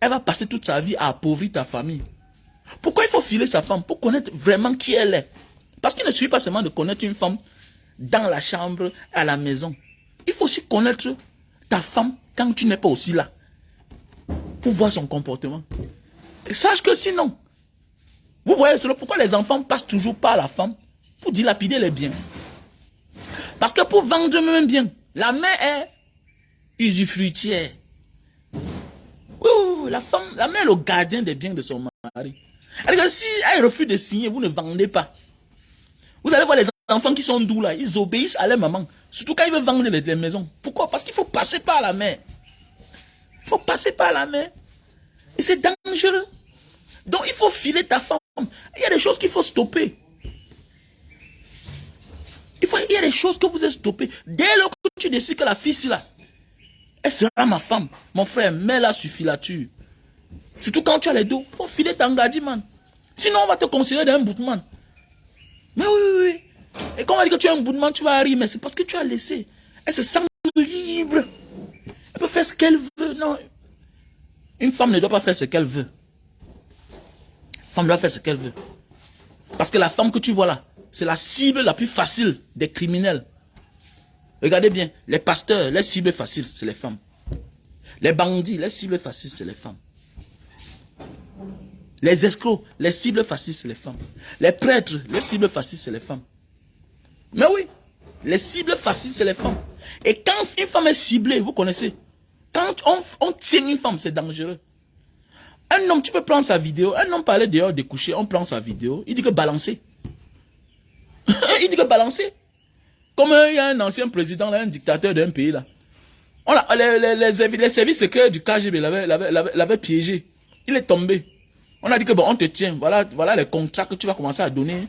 elle va passer toute sa vie à appauvrir ta famille. Pourquoi il faut filer sa femme? Pour connaître vraiment qui elle est. Parce qu'il ne suffit pas seulement de connaître une femme dans la chambre, à la maison. Il faut aussi connaître ta femme quand tu n'es pas aussi là. Pour voir son comportement. Et sache que sinon, vous voyez cela, pourquoi les enfants passent toujours par la femme pour dilapider les biens. Parce que pour vendre même bien, la mère est usufruitière. Oui, la mère est le gardien des biens de son mari. Alors si elle refuse de signer, vous ne vendez pas. Vous allez voir les enfants qui sont doux là, ils obéissent à leur maman. Surtout quand ils veulent vendre les maisons. Pourquoi? Parce qu'il faut passer par la mère. Il faut passer par la mère. Et c'est dangereux. Donc il faut filer ta femme. Il y a des choses qu'il faut stopper. Il y a des choses que vous devez stopper. Dès lors que tu décides que la fille là, elle sera ma femme. Mon frère, mets-la sur filature. Surtout quand tu as les dos. Il faut filer ta man. Sinon on va te considérer un boutman. Mais oui. Et quand on va dire que tu es un boutman, tu vas arriver. Mais c'est parce que tu as laissé. Elle se sent libre. Elle peut faire ce qu'elle veut. Non. Une femme ne doit pas faire ce qu'elle veut. Une femme doit faire ce qu'elle veut. Parce que la femme que tu vois là, c'est la cible la plus facile des criminels. Regardez bien, les pasteurs, les cibles faciles, c'est les femmes. Les bandits, les cibles faciles, c'est les femmes. Les escrocs, les cibles faciles, c'est les femmes. Les prêtres, les cibles faciles, c'est les femmes. Mais oui, les cibles faciles, c'est les femmes. Et quand une femme est ciblée, vous connaissez, quand on tient une femme, c'est dangereux. Un homme, tu peux prendre sa vidéo, un homme parlait dehors de coucher, on prend sa vidéo, il dit que balancer. Il dit que balancer. Comme il y a un ancien président, là, un dictateur d'un pays, là. Les services secrets du KGB l'avaient piégé. Il est tombé. On a dit que bon, on te tient. Voilà les contrats que tu vas commencer à donner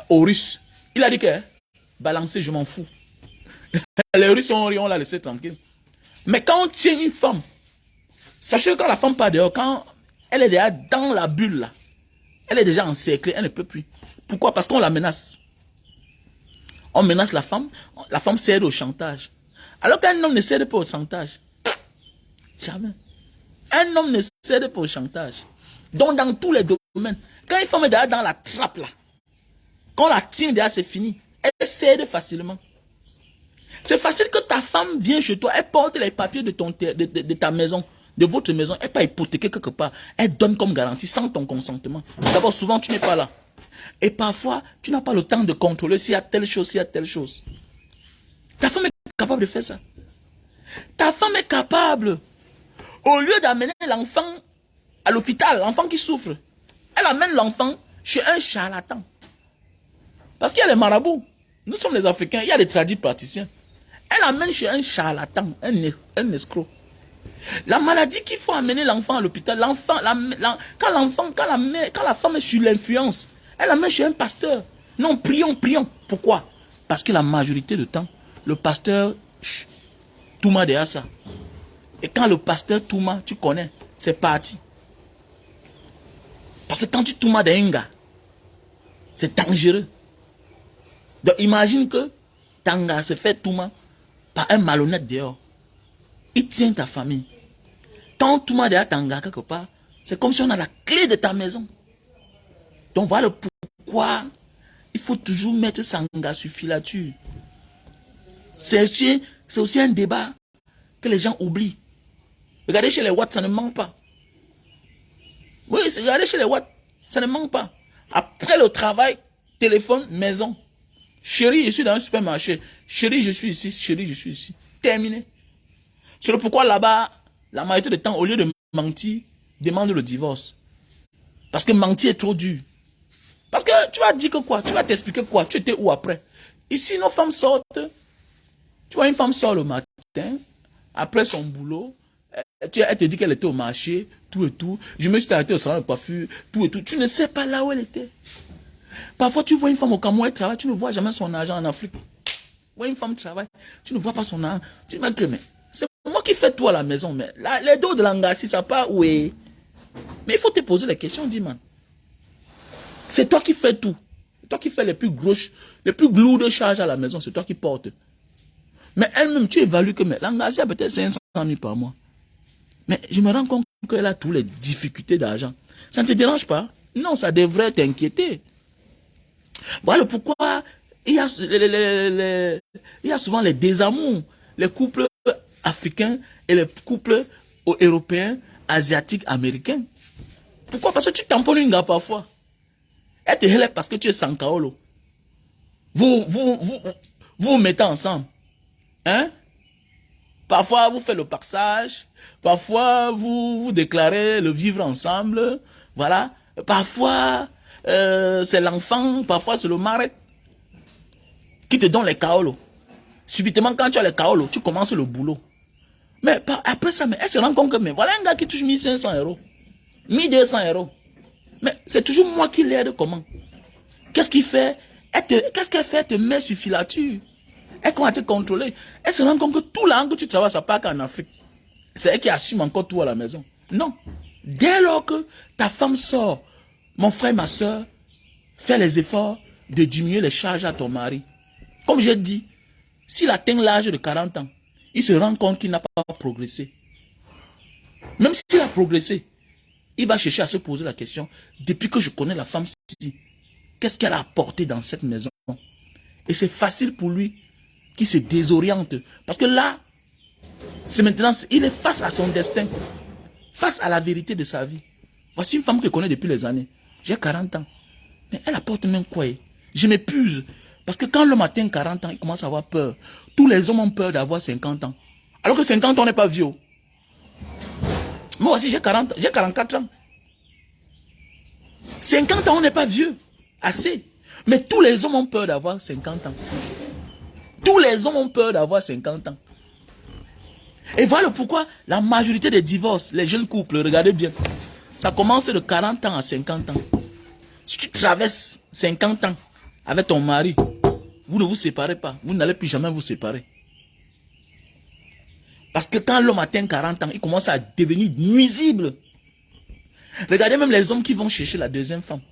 aux Russes. Il a dit que balancer, je m'en fous. Les Russes, on l'a laissé tranquille. Mais quand on tient une femme, sachez que quand la femme part dehors, quand elle est déjà dans la bulle, là, elle est déjà encerclée, elle ne peut plus. Pourquoi? Parce qu'on la menace. On menace la femme cède au chantage. Alors qu'un homme ne cède pas au chantage. Jamais. Un homme ne cède pas au chantage. Donc dans tous les domaines, quand une femme est déjà dans la trappe là, quand on la tient déjà, c'est fini. Elle cède facilement. C'est facile que ta femme vienne chez toi, elle porte les papiers de ta maison, de votre maison, elle n'est pas hypothéquée quelque part. Elle donne comme garantie sans ton consentement. D'abord, souvent, tu n'es pas là. Et parfois, tu n'as pas le temps de contrôler s'il y a telle chose, s'il y a telle chose. Ta femme est capable de faire ça. Ta femme est capable, au lieu d'amener l'enfant à l'hôpital, l'enfant qui souffre, elle amène l'enfant chez un charlatan. Parce qu'il y a les marabouts. Nous sommes les Africains, il y a les tradis praticiens. Elle amène chez un charlatan, un escroc. La maladie qu'il faut amener l'enfant à l'hôpital, quand la femme est sur l'influence, elle l'amène chez un pasteur. Non, prions. Pourquoi? Parce que la majorité du temps, le pasteur, Touma derrière ça. Et quand le pasteur Touma, tu connais, c'est parti. Parce que quand tu Touma d'un gars, c'est dangereux. Donc imagine que Tanga se fait Touma par un malhonnête dehors. Il tient ta famille. Quand Touma derrière Tanga quelque part, c'est comme si on a la clé de ta maison. Donc voilà pourquoi il faut toujours mettre Sanga sur filature. C'est aussi un débat que les gens oublient. Regardez chez les Watts, ça ne manque pas. Oui, regardez chez les Watts, ça ne manque pas. Après le travail, téléphone, maison. Chérie, je suis dans un supermarché. Chérie, je suis ici. Chérie, je suis ici. Terminé. C'est pourquoi là-bas, la majorité du temps, au lieu de mentir, demande le divorce. Parce que mentir est trop dur. Parce que tu vas dire que quoi? Tu vas t'expliquer quoi? Tu étais où après? Ici, nos femmes sortent. Tu vois, une femme sort le matin, après son boulot, elle te dit qu'elle était au marché, tout et tout. Je me suis arrêté au salon de coiffure, tout et tout. Tu ne sais pas là où elle était. Parfois, tu vois une femme au Cameroun, elle travaille, tu ne vois jamais son argent en Afrique. Quand une femme travaille, tu ne vois pas son argent. Tu te dis, mais c'est moi qui fais tout à la maison. Mais là, les dos de l'angassi, ça part où est. Mais il faut te poser les questions, dis man. C'est toi qui fais tout. C'est toi qui fais les plus lourdes charges à la maison. C'est toi qui portes. Mais elle-même, tu évalues que l'angassi a peut-être 500 000 par mois. Mais je me rends compte qu'elle a toutes les difficultés d'argent. Ça ne te dérange pas? Non, ça devrait t'inquiéter. Voilà pourquoi il y a souvent les désamours. Les couples africains et les couples européens, asiatiques, américains. Pourquoi? Parce que tu tamponnes une gars parfois. Elle te relève parce que tu es sans kaolo. Vous mettez ensemble. Hein? Parfois, vous faites le passage. Parfois, vous déclarez le vivre ensemble. Voilà. Parfois, c'est l'enfant. Parfois, c'est le mari qui te donne les kaolos. Subitement, quand tu as les kaolos, tu commences le boulot. Mais après ça, elle se rend compte que voilà un gars qui touche 1500 euros. 1200 euros. Mais c'est toujours moi qui l'aide comment? Qu'est-ce qu'il fait? Qu'est-ce qu'elle fait? Elle te met sur filature. Elle commence à te contrôler. Elle se rend compte que tout l'argent que tu travailles, ça part qu'en Afrique. C'est elle qui assume encore tout à la maison. Non. Dès lors que ta femme sort, mon frère, ma soeur, fais les efforts de diminuer les charges à ton mari. Comme j'ai dit, s'il atteint l'âge de 40 ans, il se rend compte qu'il n'a pas progressé. Même s'il a progressé, il va chercher à se poser la question, depuis que je connais la femme, qu'est-ce qu'elle a apporté dans cette maison? Et c'est facile pour lui qui se désoriente. Parce que là, c'est maintenant, il est face à son destin, face à la vérité de sa vie. Voici une femme que je connais depuis les années. J'ai 40 ans. Mais elle apporte même quoi? Je m'épuise. Parce que quand l'homme atteint 40 ans, il commence à avoir peur. Tous les hommes ont peur d'avoir 50 ans. Alors que 50 ans, on n'est pas vieux. Moi aussi, j'ai 44 ans. 50 ans, on n'est pas vieux. Assez. Mais tous les hommes ont peur d'avoir 50 ans. Tous les hommes ont peur d'avoir 50 ans. Et voilà pourquoi la majorité des divorces, les jeunes couples, regardez bien, ça commence de 40 ans à 50 ans. Si tu traverses 50 ans avec ton mari, vous ne vous séparez pas. Vous n'allez plus jamais vous séparer. Parce que quand l'homme atteint 40 ans, il commence à devenir nuisible. Regardez même les hommes qui vont chercher la deuxième femme.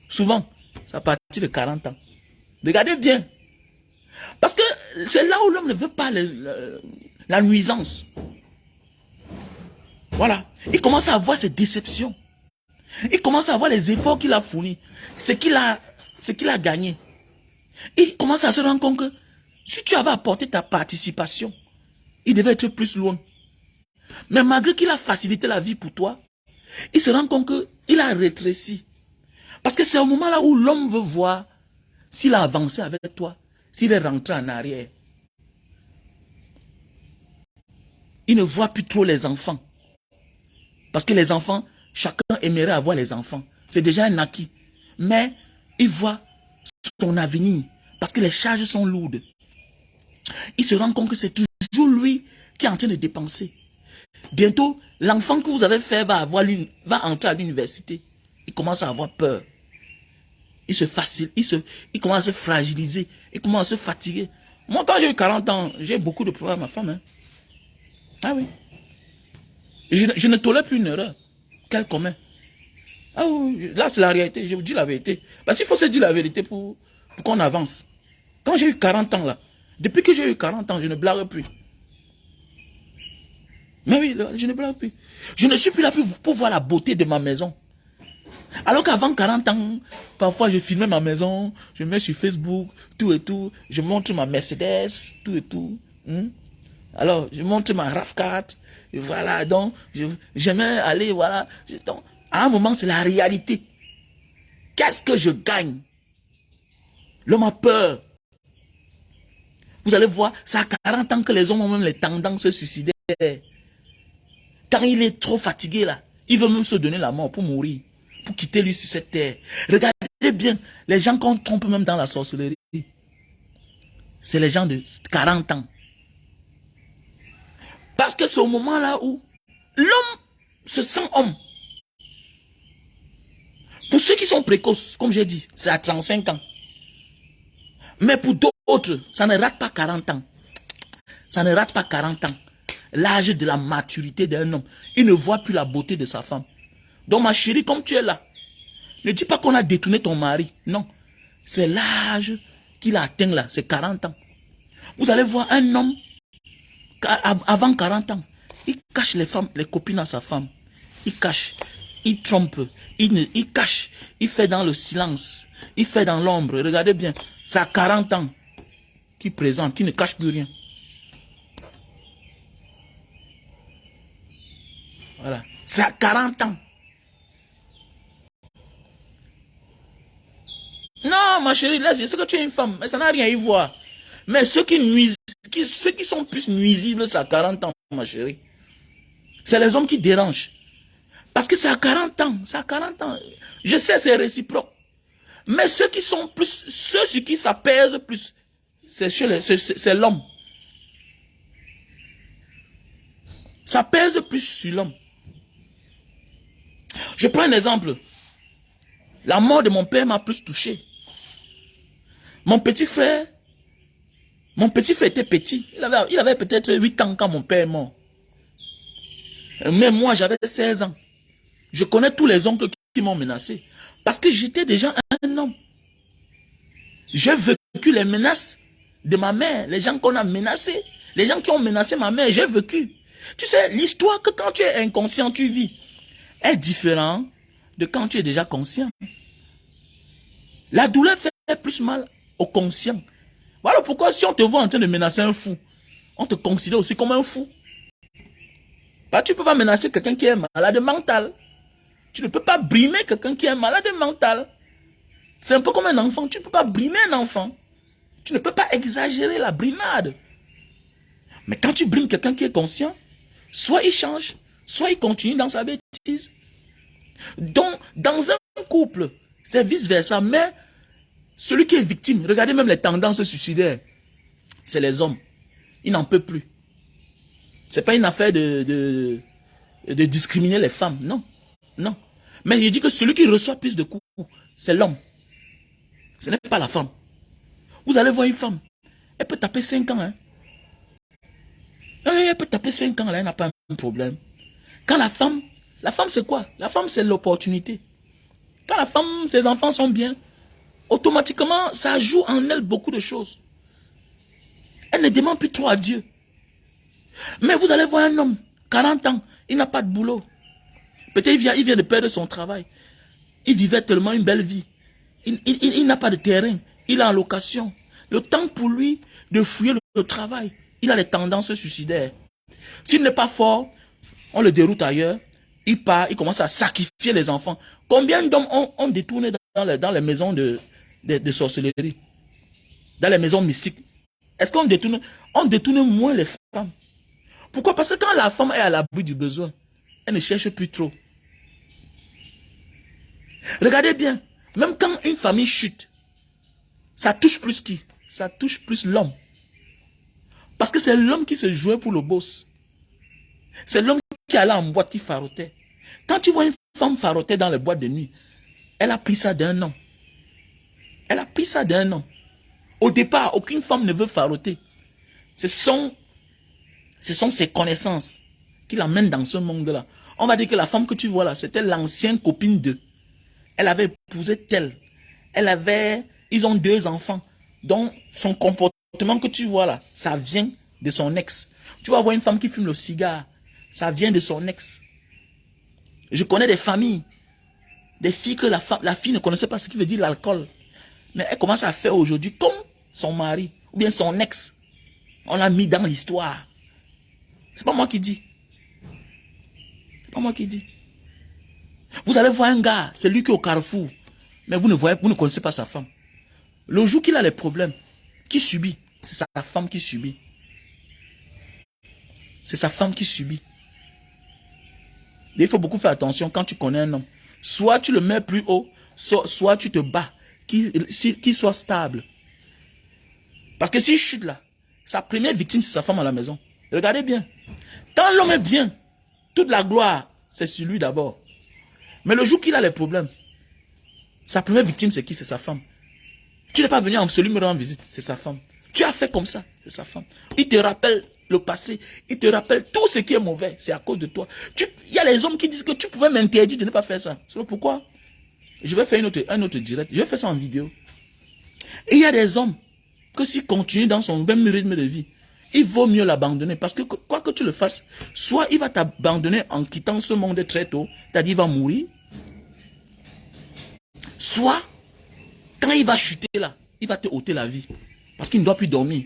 Souvent, c'est à partir de 40 ans. Regardez bien. Parce que c'est là où l'homme ne veut pas la nuisance. Voilà. Il commence à avoir ses déceptions. Il commence à voir les efforts qu'il a fournis. Ce qu'il a gagné. Il commence à se rendre compte que si tu avais apporté ta participation, il devait être plus loin. Mais malgré qu'il a facilité la vie pour toi, il se rend compte qu'il a rétréci. Parce que c'est au moment là où l'homme veut voir s'il a avancé avec toi, s'il est rentré en arrière. Il ne voit plus trop les enfants. Parce que les enfants, chacun aimerait avoir les enfants. C'est déjà un acquis. Mais il voit son avenir. Parce que les charges sont lourdes. Il se rend compte que c'est toujours lui qui est en train de dépenser. Bientôt, l'enfant que vous avez fait va entrer à l'université. Il commence à avoir peur. Il commence à se fragiliser. Il commence à se fatiguer. Moi, quand j'ai eu 40 ans, j'ai beaucoup de problèmes avec ma femme. Hein. Ah oui. Je ne tolère plus une erreur. Quelle commet. Ah oui, là, c'est la réalité. Je vous dis la vérité. Parce qu'il faut se dire la vérité pour qu'on avance. Quand j'ai eu 40 ans, là, depuis que j'ai eu 40 ans, je ne blague plus. Mais oui, je ne blague plus. Je ne suis plus là pour voir la beauté de ma maison. Alors qu'avant 40 ans, parfois je filmais ma maison, je mets sur Facebook, tout et tout, je montre ma Mercedes, tout et tout. Alors, je montre ma RAV4, voilà, donc, j'aimais aller, voilà. Donc, à un moment, c'est la réalité. Qu'est-ce que je gagne? L'homme a peur. Vous allez voir, c'est à 40 ans que les hommes ont même les tendances suicidaires. Quand il est trop fatigué là, Il veut même se donner la mort pour mourir, pour quitter lui sur cette terre. Regardez bien, les gens qu'on trompe même dans la sorcellerie, c'est les gens de 40 ans. Parce que c'est au moment là où l'homme se sent homme. Pour ceux qui sont précoces, comme j'ai dit, c'est à 35 ans. Mais pour d'autres, ça ne rate pas 40 ans. Ça ne rate pas 40 ans. L'âge de la maturité d'un homme. Il ne voit plus la beauté de sa femme. Donc ma chérie, comme tu es là, ne dis pas qu'on a détourné ton mari. Non. C'est l'âge qu'il a atteint là. C'est 40 ans. Vous allez voir un homme, avant 40 ans, il cache les femmes, les copines à sa femme. Il cache. Il trompe. Il cache. Il fait dans le silence. Il fait dans l'ombre. Regardez bien. C'est à 40 ans qu'il présente, qu'il ne cache plus rien. Voilà. C'est à 40 ans. Non, ma chérie, là, je sais que tu es une femme, mais ça n'a rien à y voir. Mais ceux qui nuisent, ceux qui sont plus nuisibles, c'est à 40 ans, ma chérie. C'est les hommes qui dérangent. Parce que c'est à 40 ans, c'est à 40 ans. Je sais, c'est réciproque. Mais ceux qui sont plus, ceux sur qui ça pèse plus, c'est l'homme. Ça pèse plus sur l'homme. Je prends un exemple. La mort de mon père m'a plus touché. Mon petit frère était petit. Il avait peut-être 8 ans quand mon père est mort. Mais moi, j'avais 16 ans. Je connais tous les oncles qui m'ont menacé. Parce que j'étais déjà un homme. J'ai vécu les menaces de ma mère. Les gens qu'on a menacés. Les gens qui ont menacé ma mère, j'ai vécu. Tu sais, l'histoire que quand tu es inconscient, tu vis, est différente de quand tu es déjà conscient. La douleur fait plus mal au conscient. Voilà pourquoi si on te voit en train de menacer un fou, on te considère aussi comme un fou. Bah, tu ne peux pas menacer quelqu'un qui est malade mental. Tu ne peux pas brimer quelqu'un qui est malade mental. C'est un peu comme un enfant. Tu ne peux pas brimer un enfant. Tu ne peux pas exagérer la brimade. Mais quand tu brimes quelqu'un qui est conscient, soit il change, soit il continue dans sa bêtise. Donc, dans un couple, c'est vice-versa. Mais celui qui est victime, regardez même les tendances suicidaires, c'est les hommes. Ils n'en peuvent plus. Ce n'est pas une affaire de discriminer les femmes. Non. Non. Mais il dit que celui qui reçoit plus de coups, c'est l'homme. Ce n'est pas la femme. Vous allez voir une femme. Elle peut taper 5 ans. Hein. Elle peut taper 5 ans, là, elle n'a pas un problème. Quand la femme c'est quoi? La femme, c'est l'opportunité. Quand la femme, ses enfants sont bien, automatiquement, ça joue en elle beaucoup de choses. Elle ne demande plus trop à Dieu. Mais vous allez voir un homme, 40 ans, il n'a pas de boulot. Peut-être il vient de perdre son travail. Il vivait tellement une belle vie. Il n'a pas de terrain. Il est en location. Le temps pour lui de fouiller le travail. Il a des tendances suicidaires. S'il n'est pas fort, on le déroute ailleurs. Il part, il commence à sacrifier les enfants. Combien d'hommes ont détourné dans les maisons de sorcellerie? Dans les maisons mystiques. Est-ce qu'on détourne? On détourne moins les femmes. Pourquoi? Parce que quand la femme est à l'abri du besoin, elle ne cherche plus trop. Regardez bien, même quand une famille chute, ça touche plus qui? Ça touche plus l'homme. Parce que c'est l'homme qui se jouait pour le boss. C'est l'homme qui allait en boîte qui farotait. Quand tu vois une femme faroter dans les boîtes de nuit, elle a pris ça d'un homme. Elle a pris ça d'un homme. Au départ, aucune femme ne veut faroter. Ce sont ses connaissances qui l'amènent dans ce monde-là. On va dire que la femme que tu vois là, c'était l'ancienne copine d'eux. Elle avait épousé tel. Ils ont 2 enfants. Donc, son comportement que tu vois là, ça vient de son ex. Tu vas voir une femme qui fume le cigare, ça vient de son ex. Je connais des familles, des filles que la fille ne connaissait pas ce qui veut dire l'alcool. Mais elle commence à faire aujourd'hui comme son mari, ou bien son ex. On l'a mis dans l'histoire. C'est pas moi qui dis. C'est pas moi qui dis. Vous allez voir un gars, c'est lui qui est au carrefour. Mais vous ne connaissez pas sa femme. Le jour qu'il a les problèmes, qui subit? C'est sa femme qui subit. C'est sa femme qui subit. Il faut beaucoup faire attention quand tu connais un homme. Soit tu le mets plus haut, soit tu te bats, qu'il soit stable. Parce que s'il chute là, sa première victime, c'est sa femme à la maison. Regardez bien. Quand l'homme est bien, toute la gloire, c'est sur lui d'abord. Mais le jour qu'il a les problèmes, sa première victime, c'est qui? C'est sa femme. Tu n'es pas venu en absolu me rendre visite, c'est sa femme. Tu as fait comme ça, c'est sa femme. Il te rappelle le passé, il te rappelle tout ce qui est mauvais, c'est à cause de toi. Il y a les hommes qui disent que tu pouvais m'interdire de ne pas faire ça. C'est pourquoi je vais faire un autre direct, je vais faire ça en vidéo. Et il y a des hommes que s'il continue dans son même rythme de vie, il vaut mieux l'abandonner. Parce que quoi que tu le fasses, soit il va t'abandonner en quittant ce monde très tôt, c'est-à-dire il va mourir. Soit, quand il va chuter là, il va te ôter la vie. Parce qu'il ne doit plus dormir.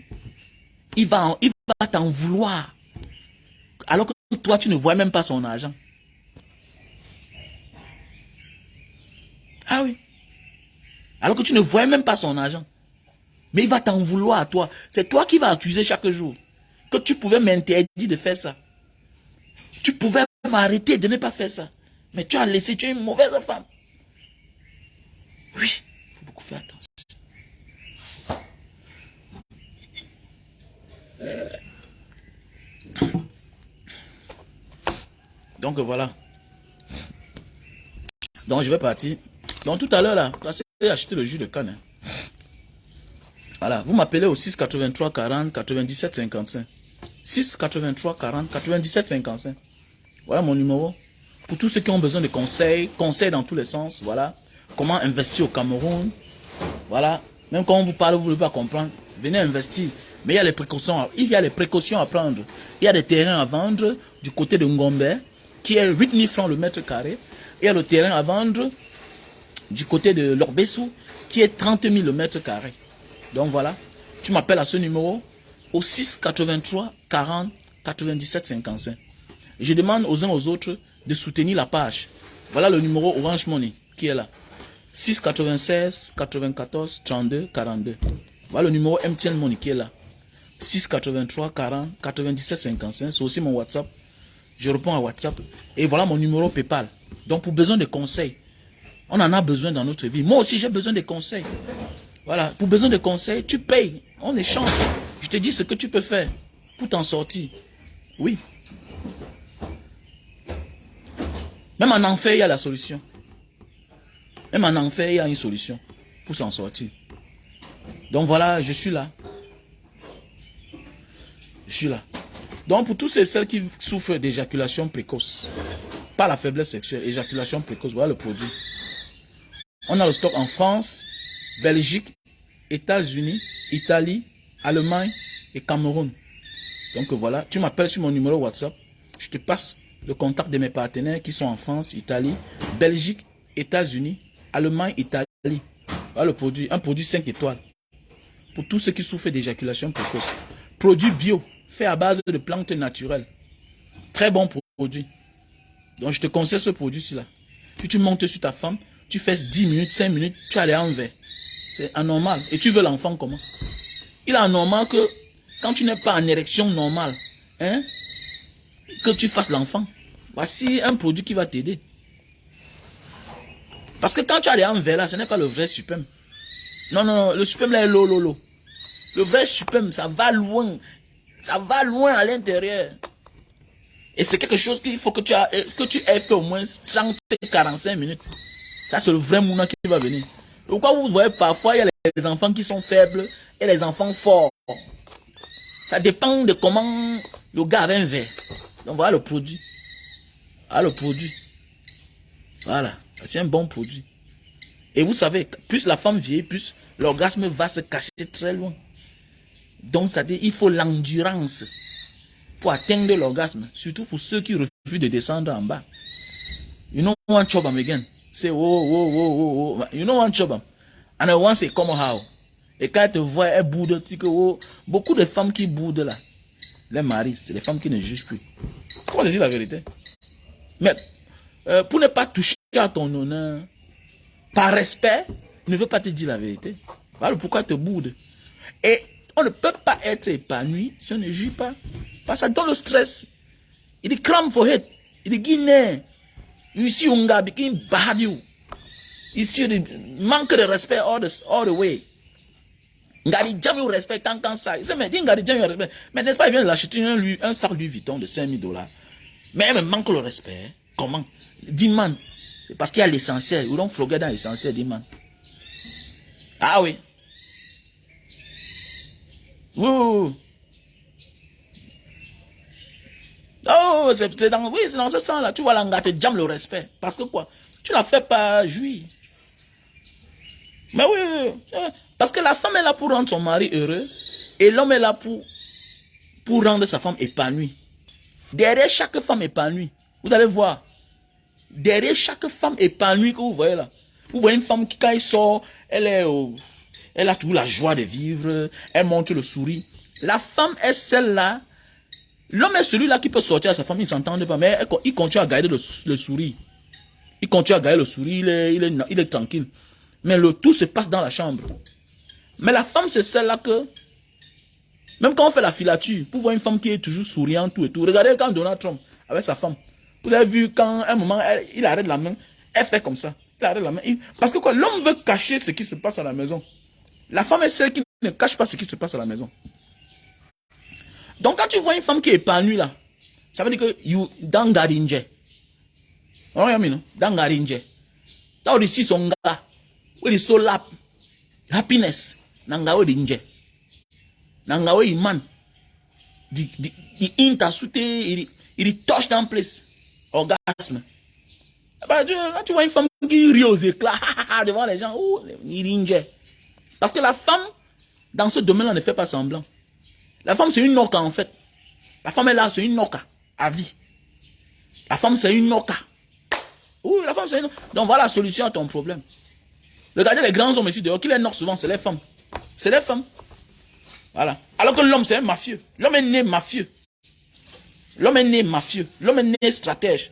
Il va t'en vouloir. Alors que toi, tu ne vois même pas son argent. Ah oui. Alors que tu ne vois même pas son argent. Mais il va t'en vouloir à toi. C'est toi qui vas accuser chaque jour. Que tu pouvais m'interdire de faire ça. Tu pouvais m'arrêter de ne pas faire ça. Mais tu as laissé, tu es une mauvaise femme. Oui, il faut beaucoup faire attention. Donc voilà. Donc je vais partir. Donc tout à l'heure là, j'ai acheté le jus de canne. Voilà, vous m'appelez au 6 83 40 97 55. 6 83 40 97 55. Voilà mon numéro. Pour tous ceux qui ont besoin de conseils dans tous les sens, voilà. Comment investir au Cameroun. Voilà. Même quand on vous parle, vous ne voulez pas comprendre. Venez investir. Mais il y a les précautions à prendre. Il y a des terrains à vendre du côté de Ngombe, qui est 8 000 francs le mètre carré. Il y a le terrain à vendre du côté de Lorbessou, qui est 30 000 le mètre carré. Donc voilà, tu m'appelles à ce numéro au 6 83 40 97 55. Je demande aux uns aux autres de soutenir la page. Voilà le numéro Orange Money qui est là. 6 96 94 32 42. Voilà le numéro MTN Money qui est là. 6 83 40 97 55. C'est aussi mon WhatsApp. Je réponds à WhatsApp. Et voilà mon numéro PayPal. Donc pour besoin de conseils, on en a besoin dans notre vie. Moi aussi j'ai besoin de conseils. Voilà, pour besoin de conseils, tu payes, on échange. Je te dis ce que tu peux faire pour t'en sortir. Oui. Même en enfer, il y a la solution. Même en enfer, il y a une solution pour s'en sortir. Donc voilà, je suis là. Je suis là. Donc pour tous celles qui souffrent d'éjaculation précoce, pas la faiblesse sexuelle, éjaculation précoce, voilà le produit. On a le stock en France, Belgique, États-Unis, Italie, Allemagne et Cameroun. Donc voilà, tu m'appelles sur mon numéro WhatsApp. Je te passe le contact de mes partenaires qui sont en France, Italie, Belgique, États-Unis, Allemagne, Italie. Voilà le produit, un produit 5 étoiles. Pour tous ceux qui souffrent d'éjaculation précoce. Produit bio, fait à base de plantes naturelles. Très bon produit. Donc je te conseille ce produit-ci là. Puis tu montes sur ta femme, tu fais 10 minutes, 5 minutes, tu as les envers. C'est anormal. Et tu veux l'enfant comment? Il est anormal que quand tu n'es pas en érection normale, hein, que tu fasses l'enfant. Voici un produit qui va t'aider. Parce que quand tu as les envers là, ce n'est pas le vrai suprême. Non, non, non, le suprême là est l'eau. Le vrai suprême, ça va loin. Ça va loin à l'intérieur. Et c'est quelque chose qu'il faut que tu aies fait au moins 30-45 minutes. Ça, c'est le vrai mouna qui va venir. Pourquoi vous voyez parfois, il y a les enfants qui sont faibles et les enfants forts. Ça dépend de comment le gars avait un verre. Donc voilà le produit. Voilà le produit. Voilà. C'est un bon produit. Et vous savez, plus la femme vieillit, plus l'orgasme va se cacher très loin. Donc ça dit, il faut l'endurance pour atteindre l'orgasme. Surtout pour ceux qui refusent de descendre en bas. You know one chobam again. Say, oh. You know one chobam. And I want to say, come how. Et quand elle te voit, elle boude. Beaucoup de femmes qui boudent là, les maris, c'est les femmes qui ne jugent plus. Comment c'est la vérité? Mais pour ne pas toucher à ton honneur, par respect, il ne veut pas te dire la vérité. Voilà pourquoi elle te boude. Et on ne peut pas être épanoui si on ne juge pas. Parce que ça donne le stress. Il dit cram for it. Il dit guiné. Ici, on a qui badiou. Ici, manque de respect all the way. Ngari jamais au respect quand ça. C'est mais dit Ngari jamais au respect. Mais n'est-ce pas, il vient de l'acheter un sac Louis Vuitton de 5000 $. Mais elle me manque le respect. Comment? Dis-moi. C'est parce qu'il y a l'essentiel. Ou donc floguer dans l'essentiel, dis-moi. Ah oui. Oui. Oh, c'est dans ce sens-là. Tu vois, là, te jam le respect. Parce que quoi? Tu la fais pas jouir. Mais oui. Parce que la femme est là pour rendre son mari heureux. Et l'homme est là pour rendre sa femme épanouie. Derrière chaque femme épanouie, vous allez voir. Derrière chaque femme épanouie que vous voyez là. Vous voyez une femme qui, quand elle sort, elle a toujours la joie de vivre. Elle montre le sourire. La femme est celle-là. L'homme est celui-là qui peut sortir à sa femme, ils ne s'entendent pas, mais il continue à garder le sourire. Il continue à garder le sourire, il est tranquille. Mais le tout se passe dans la chambre. Mais la femme, c'est celle-là que, même quand on fait la filature, pour voir une femme qui est toujours souriante, tout et tout. Regardez quand Donald Trump, avec sa femme, vous avez vu quand, à un moment, il arrête la main, elle fait comme ça. Il arrête la main. Parce que quoi, l'homme veut cacher ce qui se passe à la maison. La femme est celle qui ne cache pas ce qui se passe à la maison. Donc quand tu vois une femme qui est épanouie là, ça veut dire que you dans garinje. Non, dans garinje. Là où ici son gars, où il so lap, happiness, nangawe dinje. Nangawe iman. Di inta soute, il touch dans place. Orgasme. Bah, quand tu vois une femme qui rit aux éclats devant les gens, oh, il dinje. Parce que la femme, dans ce domaine-là, ne fait pas semblant. La femme, c'est une noca, en fait. La femme est là, c'est une noca, à vie. La femme, c'est une noca. Oui, la femme, c'est une noca. Donc, voilà la solution à ton problème. Regardez les grands hommes ici dehors, qui les noquent souvent, c'est les femmes. C'est les femmes. Voilà. Alors que l'homme, c'est un mafieux. L'homme est né mafieux. L'homme est né mafieux. L'homme est né stratège.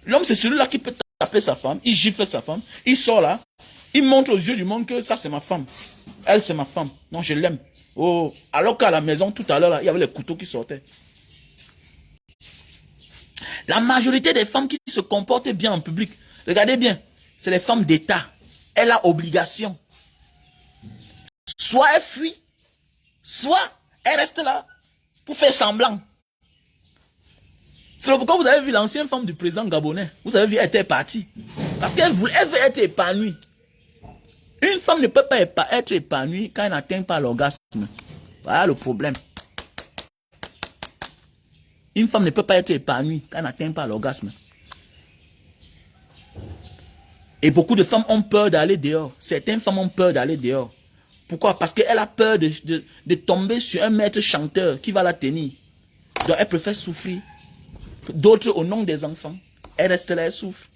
L'homme, c'est celui-là qui peut taper sa femme, il gifle sa femme, il sort là, il montre aux yeux du monde que ça, c'est ma femme. Elle, c'est ma femme. Non, je l'aime. Oh, alors qu'à la maison, tout à l'heure, il y avait les couteaux qui sortaient. La majorité des femmes qui se comportent bien en public, regardez bien, c'est les femmes d'État. Elle a obligation. Soit elle fuit, soit elle reste là pour faire semblant. C'est pourquoi vous avez vu l'ancienne femme du président gabonais. Vous avez vu, elle était partie. Parce qu'elle veut être épanouie. Une femme ne peut pas être épanouie quand elle n'atteint pas l'orgasme. Voilà le problème. Une femme ne peut pas être épanouie quand elle n'atteint pas l'orgasme. Et beaucoup de femmes ont peur d'aller dehors. Certaines femmes ont peur d'aller dehors. Pourquoi? Parce qu'elle a peur de tomber sur un maître chanteur qui va la tenir. Donc elle préfère souffrir. D'autres, au nom des enfants, elle reste là, elle souffre.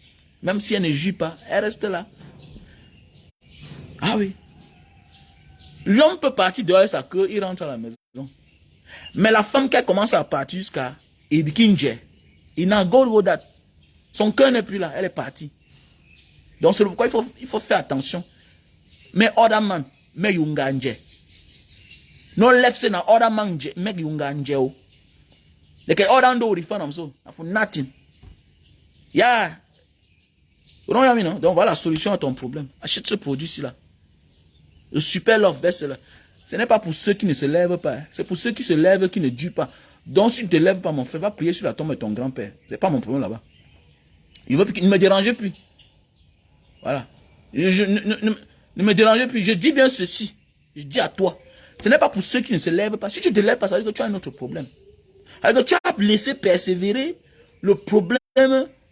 Même si elle ne joue pas, elle reste là. Ah oui. L'homme peut partir dehors avec sa queue, il rentre à la maison. Mais la femme qui commence à partir jusqu'à Ibikinje, il n'a go that. Son cœur n'est plus là, elle est partie. Donc c'est pourquoi il faut faire attention. Mais other man, mais yunganje. No left say na other man, make yunganje. Like other do refund so, for nothing. Yeah. You know what I mean, no? Donc voilà la solution à ton problème. Achète ce produit-ci là. Le super love best-seller. Ce n'est pas pour ceux qui ne se lèvent pas. C'est pour ceux qui se lèvent, qui ne durent pas. Donc si tu ne te lèves pas, mon frère, va prier sur la tombe de ton grand-père. Ce n'est pas mon problème là-bas. Il ne me dérangeait plus. Voilà. Ne me dérangez plus. Je dis bien ceci. Je dis à toi. Ce n'est pas pour ceux qui ne se lèvent pas. Si tu ne te lèves pas, ça veut dire que tu as un autre problème. Alors que tu as laissé persévérer le problème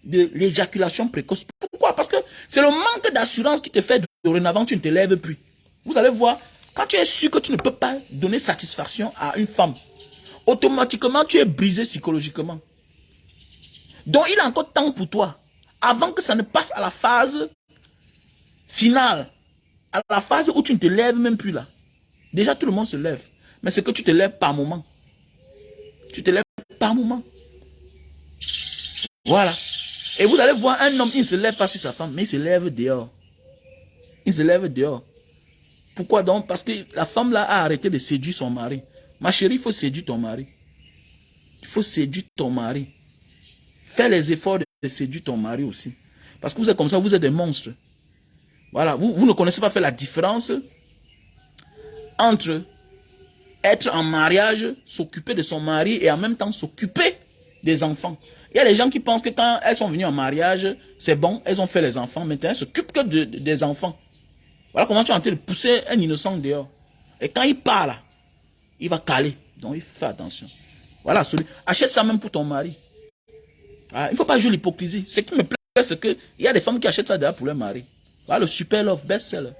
de l'éjaculation précoce. Pourquoi? Parce que c'est le manque d'assurance qui te fait dorénavant, tu ne te lèves plus. Vous allez voir, quand tu es sûr que tu ne peux pas donner satisfaction à une femme, automatiquement tu es brisé psychologiquement. Donc il est encore temps pour toi, avant que ça ne passe à la phase finale, à la phase où tu ne te lèves même plus là. Déjà tout le monde se lève, mais c'est que tu te lèves par moment. Tu te lèves par moment. Voilà. Et vous allez voir un homme, il ne se lève pas sur sa femme, mais il se lève dehors. Il se lève dehors. Pourquoi donc? Parce que la femme là a arrêté de séduire son mari. Ma chérie, il faut séduire ton mari. Il faut séduire ton mari. Fais les efforts de séduire ton mari aussi. Parce que vous êtes comme ça, vous êtes des monstres. Voilà, vous ne connaissez pas faire la différence entre être en mariage, s'occuper de son mari et en même temps s'occuper des enfants. Il y a des gens qui pensent que quand elles sont venues en mariage, c'est bon, elles ont fait les enfants, maintenant elles s'occupent que des enfants. Voilà comment tu es en train de pousser un innocent dehors. Et quand il part là, il va caler. Donc il faut faire attention. Voilà, achète ça même pour ton mari. Voilà, il ne faut pas jouer l'hypocrisie. Ce qui me plaît, c'est qu'il y a des femmes qui achètent ça d'ailleurs pour leur mari. Voilà le super love, best-seller.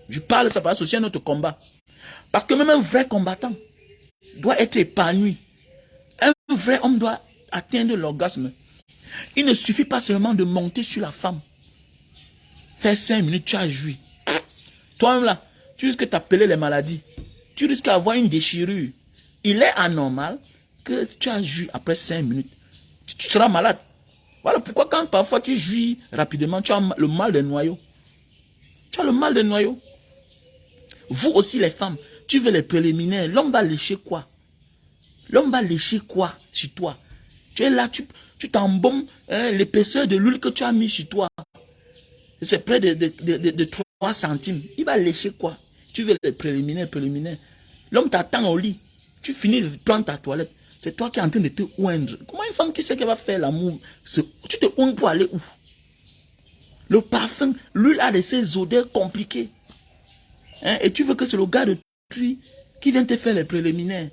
Je parle, ça passe aussi à notre combat. Parce que même un vrai combattant doit être épanoui. Un vrai homme doit atteindre l'orgasme. Il ne suffit pas seulement de monter sur la femme. Faire 5 minutes, tu as joui. Toi-même là, tu risques d'appeler les maladies. Tu risques d'avoir une déchirure. Il est anormal que tu as joui après 5 minutes. Tu seras malade. Voilà pourquoi quand parfois tu jouis rapidement, tu as le mal des noyaux. Tu as le mal des noyaux. Vous aussi les femmes, tu veux les préliminaires. L'homme va lécher quoi? L'homme va lécher quoi sur toi? Tu es là, tu t'embaumes l'épaisseur de l'huile que tu as mis sur toi. C'est près de 3 centimes. Il va lécher quoi? Tu veux les préliminaires. L'homme t'attend au lit. Tu finis de prendre ta toilette. C'est toi qui es en train de te oindre. Comment une femme qui sait qu'elle va faire l'amour, tu te oindres pour aller où? Le parfum, l'huile a de ses odeurs compliquées. Hein? Et tu veux que c'est le gars de truie qui vient te faire les préliminaires.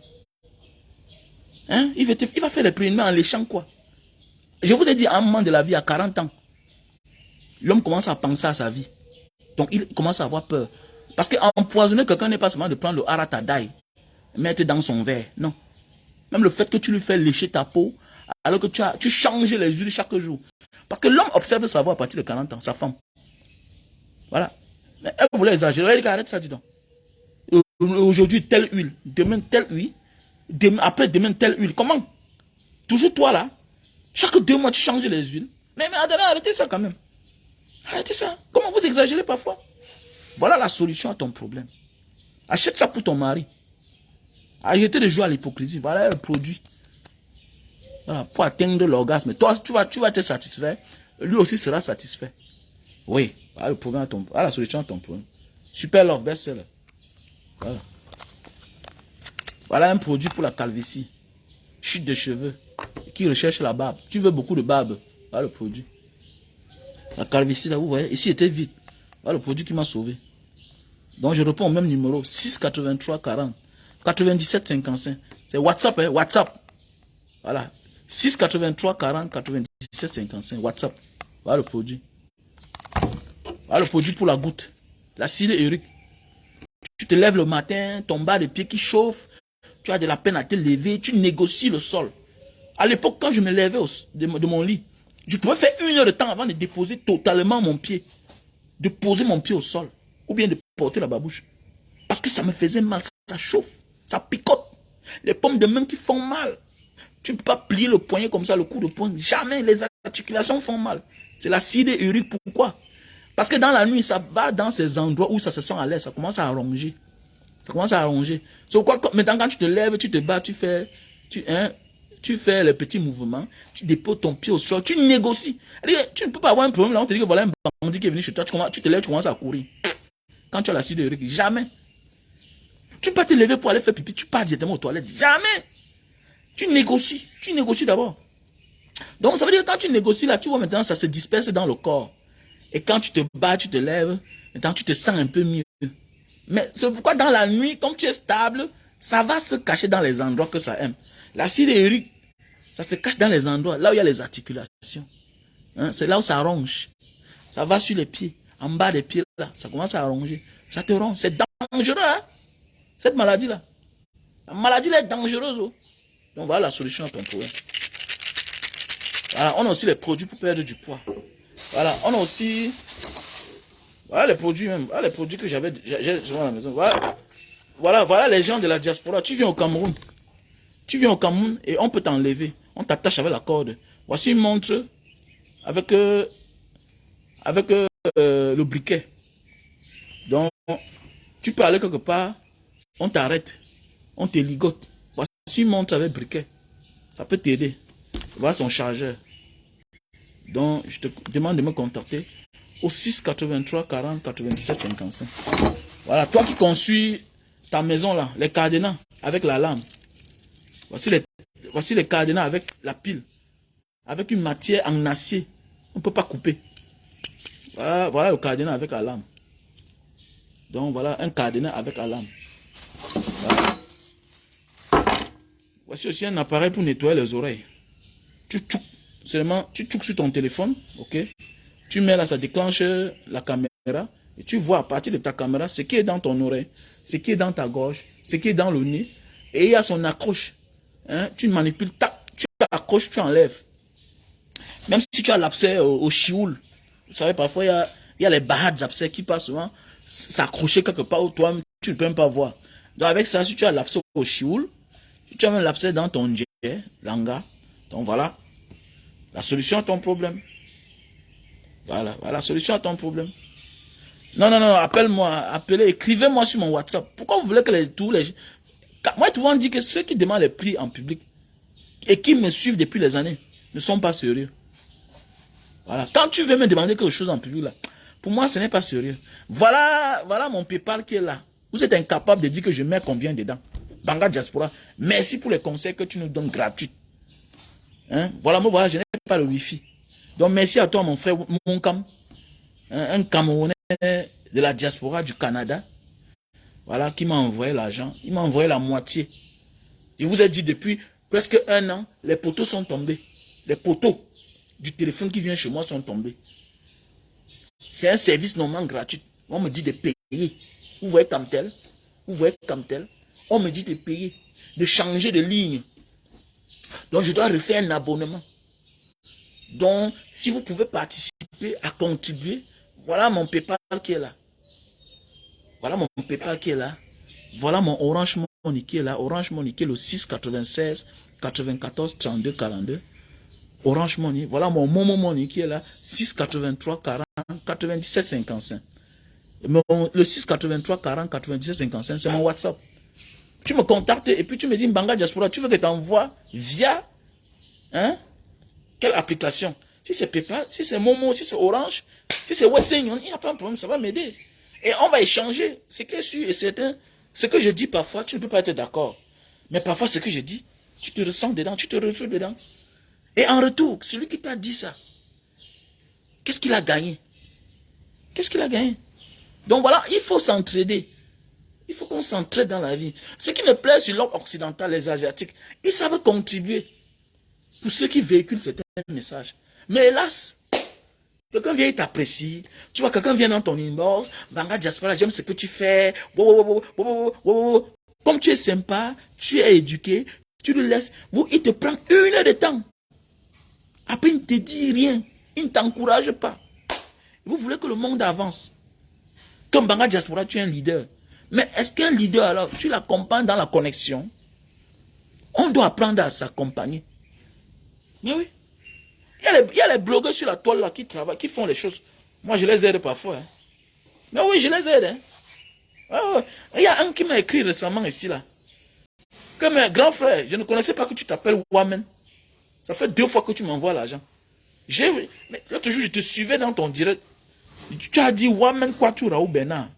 Hein? Il va faire les préliminaires en léchant quoi? Je vous ai dit, à un moment de la vie, à 40 ans, l'homme commence à penser à sa vie. Donc il commence à avoir peur. Parce qu'empoisonner quelqu'un n'est pas seulement de prendre le haratadai, mettre dans son verre. Non. Même le fait que tu lui fais lécher ta peau, alors que tu changes les huiles chaque jour. Parce que l'homme observe sa voix à partir de 40 ans, sa femme. Voilà. Elle voulait exagérer. Elle dit arrête ça, dis donc. Aujourd'hui, telle huile. Demain, telle huile. Après, demain, telle huile. Comment? Toujours toi là. Chaque 2 mois, tu changes les huiles. Mais attendez, arrêtez ça quand même. Arrêtez ça. Comment vous exagérez parfois? Voilà la solution à ton problème. Achète ça pour ton mari. Arrêtez de jouer à l'hypocrisie. Voilà le produit. Voilà, pour atteindre l'orgasme. Toi, tu vas te satisfaire. Lui aussi sera satisfait. Oui. Voilà le problème voilà la solution à ton problème. Super love, best-seller. Voilà. Voilà un produit pour la calvitie. Chute de cheveux. Qui recherche la barbe. Tu veux beaucoup de barbe. Voilà le produit. La calvitie, là, vous voyez. Ici, était vide. Voilà le produit qui m'a sauvé. Donc, je réponds au même numéro. 6 83 40 97 55. C'est WhatsApp, hein. WhatsApp. Voilà. 6 83 40 97 55. WhatsApp. Voilà le produit. Voilà le produit pour la goutte. L'acide urique. Tu te lèves le matin, ton bas de pied qui chauffe. Tu as de la peine à te lever. Tu négocies le sol. À l'époque, quand je me levais de mon lit, je pouvais faire 1 heure de temps avant de déposer totalement mon pied. De poser mon pied au sol. Ou bien de porter la babouche. Parce que ça me faisait mal. Ça chauffe. Ça picote. Les paumes de main qui font mal. Tu ne peux pas plier le poignet comme ça, le coup de poing. Jamais. Les articulations font mal. C'est l'acide urique. Pourquoi? Parce que dans la nuit, ça va dans ces endroits où ça se sent à l'aise. Ça commence à ronger. Ça commence à ronger. C'est pourquoi maintenant quand tu te lèves, tu te bats, tu fais les petits mouvements, tu déposes ton pied au sol, tu négocies. Tu ne peux pas avoir un problème là, on te dit que voilà un bandit qui est venu chez toi, tu te lèves, tu commences à courir. Quand tu as l'acide urique, jamais. Tu ne peux pas te lever pour aller faire pipi, tu pars directement aux toilettes. Jamais. Tu négocies d'abord. Donc ça veut dire que quand tu négocies là, tu vois maintenant ça se disperse dans le corps. Et quand tu te bats, tu te lèves, maintenant tu te sens un peu mieux. Mais c'est pourquoi dans la nuit, comme tu es stable, ça va se cacher dans les endroits que ça aime. L'acide urique, ça se cache dans les endroits, là où il y a les articulations. Hein, c'est là où ça ronge. Ça va sur les pieds, en bas des pieds, là, ça commence à ronger. Ça te ronge, c'est dangereux, hein, cette maladie-là. La maladie-là est dangereuse. Oh. Donc voilà la solution à ton problème. Voilà, on a aussi les produits pour perdre du poids. Voilà, on a aussi... Voilà les produits même. Voilà les produits que j'ai souvent à la maison. Voilà les gens de la diaspora. Tu viens au Cameroun. Et on peut t'enlever. On t'attache avec la corde. Voici une montre avec le briquet. Donc, tu peux aller quelque part. On t'arrête. On te ligote. Voici une montre avec briquet. Ça peut t'aider. Voilà son chargeur. Donc, je te demande de me contacter au 6 83 40 97 55. Voilà, toi qui construis ta maison là, les cadenas avec la lame. Voici les cadenas avec la pile. Avec une matière en acier. On ne peut pas couper. Voilà le cadenas avec la lame. Donc voilà un cadenas avec la lame. Voilà. Voici aussi un appareil pour nettoyer les oreilles. Tu tchouques sur ton téléphone, ok? Tu mets là, ça déclenche la caméra et tu vois à partir de ta caméra ce qui est dans ton oreille, ce qui est dans ta gorge, ce qui est dans le nez et il y a son accroche. Hein? Tu manipules, tac, tu accroches, tu enlèves. Même si tu as l'abcès au chioul, vous savez, parfois il y a les barres d'abcès qui passent souvent s'accrocher quelque part où toi tu ne peux même pas voir. Donc avec ça, si tu as l'abcès au chioul, si tu as même l'abcès dans ton jet, langa, donc voilà, la solution à ton problème. Voilà la solution à ton problème. Non, appelle-moi, écrivez-moi sur mon WhatsApp. Pourquoi vous voulez que tous les... Moi, tout le monde dit que ceux qui demandent les prix en public et qui me suivent depuis les années ne sont pas sérieux. Voilà. Quand tu veux me demander quelque chose en public, là, pour moi, ce n'est pas sérieux. Voilà mon PayPal qui est là. Vous êtes incapable de dire que je mets combien dedans. Banga Diaspora, merci pour les conseils que tu nous donnes gratuits. Hein? Voilà, je n'ai pas le Wi-Fi. Donc, merci à toi, mon frère Monkam, un Camerounais de la diaspora du Canada, voilà, qui m'a envoyé l'argent. Il m'a envoyé la moitié. Je vous ai dit, depuis presque 1 an, les poteaux sont tombés. Les poteaux du téléphone qui vient chez moi sont tombés. C'est un service normalement gratuit. On me dit de payer. Vous voyez comme tel. On me dit de payer, de changer de ligne. Donc, je dois refaire un abonnement. Donc, si vous pouvez participer, à contribuer, voilà mon PayPal qui est là. Voilà mon PayPal qui est là. Voilà mon Orange Money qui est là. Orange Money qui est le 6 96 94 32 42. Orange Money. Voilà mon Momo Money qui est là. 6 83 40 97 55. Le 6 83 40 97 55, c'est mon WhatsApp. Tu me contactes et puis tu me dis, Banga Diaspora, tu veux que tu envoies via quelle application? Si c'est PayPal, si c'est Momo, si c'est Orange, si c'est Western Union, il n'y a pas de problème, ça va m'aider. Et on va échanger. Ce qui est sûr et certain, ce que je dis parfois, tu ne peux pas être d'accord. Mais parfois, ce que je dis, tu te ressens dedans, tu te retrouves dedans. Et en retour, celui qui t'a dit ça, qu'est-ce qu'il a gagné? Qu'est-ce qu'il a gagné? Donc voilà, il faut s'entraider. Il faut qu'on s'entraide dans la vie. Ce qui me plaît sur l'Europe occidentale, les Asiatiques, ils savent contribuer pour ceux qui véhiculent certains messages. Mais hélas, quelqu'un vient et t'apprécie. Tu vois, quelqu'un vient dans ton inbox. Banga Diaspora, j'aime ce que tu fais. Comme tu es sympa, tu es éduqué, tu le laisses. Il te prend 1 heure de temps. Après, il ne te dit rien. Il ne t'encourage pas. Vous voulez que le monde avance. Comme Banga Diaspora, tu es un leader. Mais est-ce qu'un leader, alors, tu l'accompagnes dans la connexion? On doit apprendre à s'accompagner. Mais oui. Il y a les blogueurs sur la toile là qui travaillent, qui font les choses. Moi, je les aide parfois. Hein. Mais oui, je les aide. Hein. Il y a un qui m'a écrit récemment ici là. Que mes grands frères, je ne connaissais pas que tu t'appelles Wamen. Ça fait 2 fois que tu m'envoies l'argent. L'autre jour, je te suivais dans ton direct. Tu as dit Wamen Kwatura ou Bernard.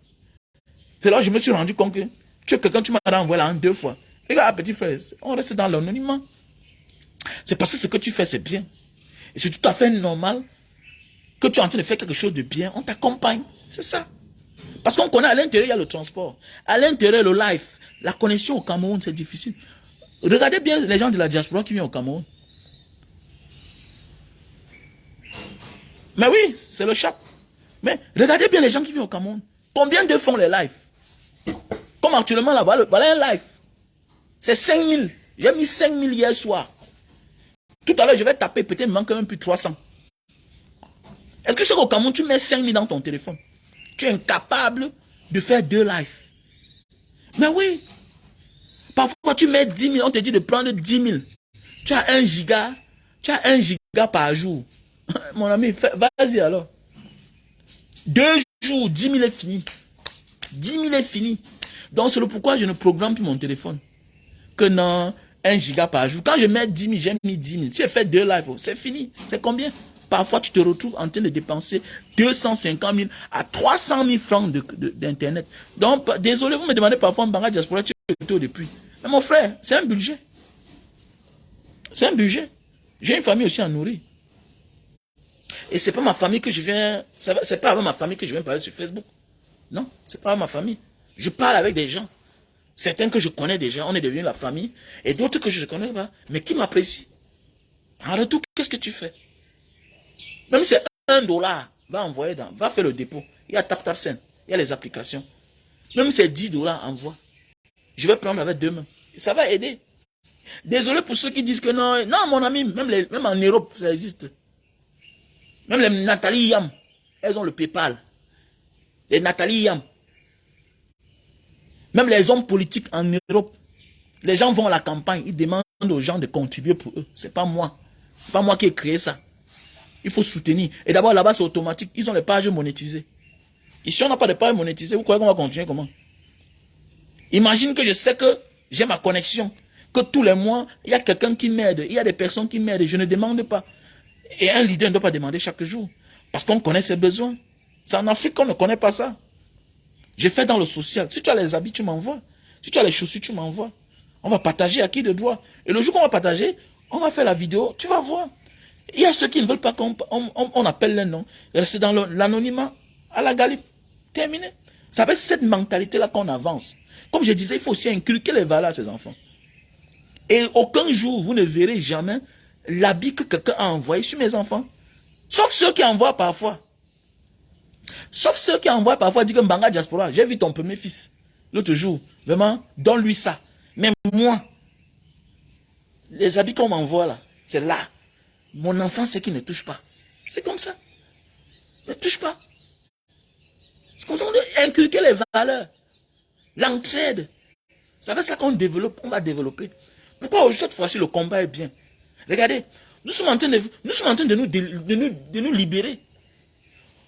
C'est là que je me suis rendu compte que tu es quelqu'un, tu m'as renvoyé là en 2 fois. Regarde, petit frère, on reste dans l'anonymat. C'est parce que ce que tu fais, c'est bien. Et c'est tout à fait normal que tu es en train de faire quelque chose de bien. On t'accompagne. C'est ça. Parce qu'on connaît à l'intérieur, il y a le transport. À l'intérieur, le life. La connexion au Cameroun, c'est difficile. Regardez bien les gens de la diaspora qui viennent au Cameroun. Mais oui, c'est le chat. Mais regardez bien les gens qui viennent au Cameroun. Combien d'eux font les lives? Comme actuellement, là, voilà un live. C'est 5000. J'ai mis 5000 hier soir. Tout à l'heure, je vais taper, peut-être il me manque même plus 300. Est-ce que c'est qu'au Cameroun, tu mets 5000 dans ton téléphone? Tu es incapable de faire 2 lives. Mais oui. Parfois, tu mets 10 000, on te dit de prendre 10 000. Tu as 1 giga. Tu as 1 giga par jour. Mon ami, vas-y alors. 2 jours, 10 000 est fini. 10 000 est fini. Donc, c'est le pourquoi je ne programme plus mon téléphone. Que non, 1 giga par jour. Quand je mets 10 000, j'ai mis 10 000. Si je fais 2 lives, c'est fini. C'est combien? parfois tu te retrouves en train de dépenser 250 000 à 300 000 francs d'internet. Donc, désolé, vous me demandez parfois, Mbanga Diaspora, tu es au depuis. Mais mon frère, c'est un budget. C'est un budget. J'ai une famille aussi à nourrir. Et c'est pas ma famille que je viens, c'est pas avec ma famille que je viens parler sur Facebook. Non, c'est pas avec ma famille. Je parle avec des gens. Certains que je connais déjà, on est devenus la famille. Et d'autres que je ne connais pas, mais qui m'apprécient. En retour, qu'est-ce que tu fais? Même si c'est $1, va faire le dépôt. Il y a TapTapSend, il y a les applications. Même si c'est $10, envoie. Je vais prendre avec 2 mains. Ça va aider. Désolé pour ceux qui disent que non, non mon ami, même en Europe, ça existe. Même les Nathalie Yam, elles ont le PayPal. Les Nathalie Yam. Même les hommes politiques en Europe, les gens vont à la campagne, ils demandent aux gens de contribuer pour eux. C'est pas moi. C'est pas moi qui ai créé ça. Il faut soutenir. Et d'abord, là-bas, c'est automatique. Ils ont les pages monétisées. Ici, on n'a pas de pages monétisées. Vous croyez qu'on va continuer comment? Imagine que je sais que j'ai ma connexion. Que tous les mois, il y a quelqu'un qui m'aide. Il y a des personnes qui m'aident. Je ne demande pas. Et un leader ne doit pas demander chaque jour. Parce qu'on connaît ses besoins. C'est en Afrique qu'on ne connaît pas ça. J'ai fait dans le social. Si tu as les habits, tu m'envoies. Si tu as les chaussures, tu m'envoies. On va partager à qui de droit. Et le jour qu'on va partager, on va faire la vidéo. Tu vas voir. Il y a ceux qui ne veulent pas qu'on appelle les noms. Rester dans l'anonymat à la galipe. Terminé. C'est avec cette mentalité-là qu'on avance. Comme je disais, il faut aussi inculquer les valeurs à ces enfants. Et aucun jour, vous ne verrez jamais l'habit que quelqu'un a envoyé sur mes enfants. Sauf ceux qui envoient parfois. Sauf ceux qui envoient parfois, disent que Mbanga Diaspora, j'ai vu ton premier fils l'autre jour. Vraiment, donne-lui ça. Mais moi, les habits qu'on m'envoie là, c'est là. Mon enfant, c'est qu'il ne touche pas. C'est comme ça. Ne touche pas. C'est comme ça qu'on doit inculquer les valeurs. L'entraide. C'est avec ça qu'on développe, on va développer. Pourquoi aujourd'hui, cette fois-ci, le combat est bien? Regardez, nous sommes en train de nous libérer.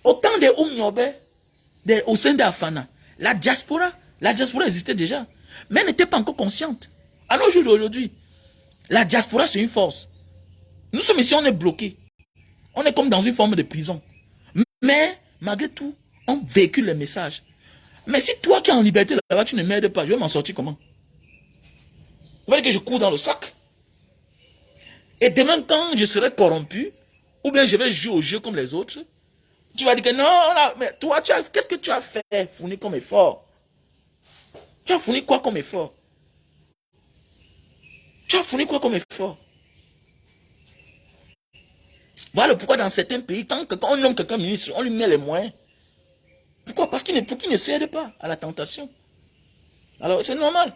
Au temps des Oumniobe, au sein d'Afana, la diaspora existait déjà. Mais elle n'était pas encore consciente. À nos jours d'aujourd'hui, la diaspora, c'est une force. Nous sommes ici, on est bloqués. On est comme dans une forme de prison. Mais, malgré tout, on véhicule les messages. Mais si toi qui es en liberté là-bas, tu ne m'aides pas, je vais m'en sortir comment? Vous voyez que je cours dans le sac. Et demain, quand je serai corrompu, ou bien je vais jouer au jeu comme les autres, tu vas dire que non, là, mais toi, qu'est-ce que tu as fait, fourni comme effort? Tu as fourni quoi comme effort? Tu as fourni quoi comme effort? Voilà pourquoi dans certains pays, quand on nomme quelqu'un ministre, on lui met les moyens. Pourquoi? Parce qu'il ne cède pas à la tentation. Alors, c'est normal.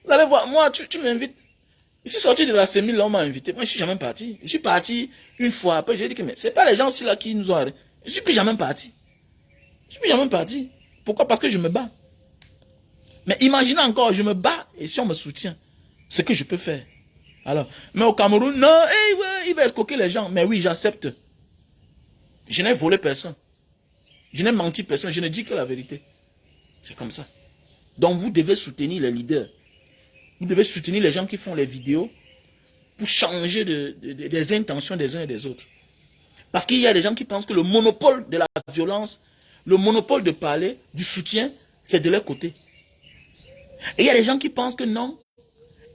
Vous allez voir, moi, tu m'invites. Je suis sorti de la sémile, là, on m'a invité. Moi, je suis jamais parti. Je suis parti une fois. Après, j'ai dit que mais c'est pas les gens aussi là qui nous ont arrêtés. Je suis plus jamais parti. Je suis plus jamais parti. Pourquoi? Parce que je me bats. Mais imaginez encore, je me bats et si on me soutient, ce que je peux faire. Alors, mais au Cameroun, non, hey, ouais, il va escroquer les gens. Mais oui, j'accepte. Je n'ai volé personne. Je n'ai menti personne. Je ne dis que la vérité. C'est comme ça. Donc, vous devez soutenir les leaders. Vous devez soutenir les gens qui font les vidéos pour changer des intentions des uns et des autres. Parce qu'il y a des gens qui pensent que le monopole de la violence, le monopole de parler, du soutien, c'est de leur côté. Et il y a des gens qui pensent que non,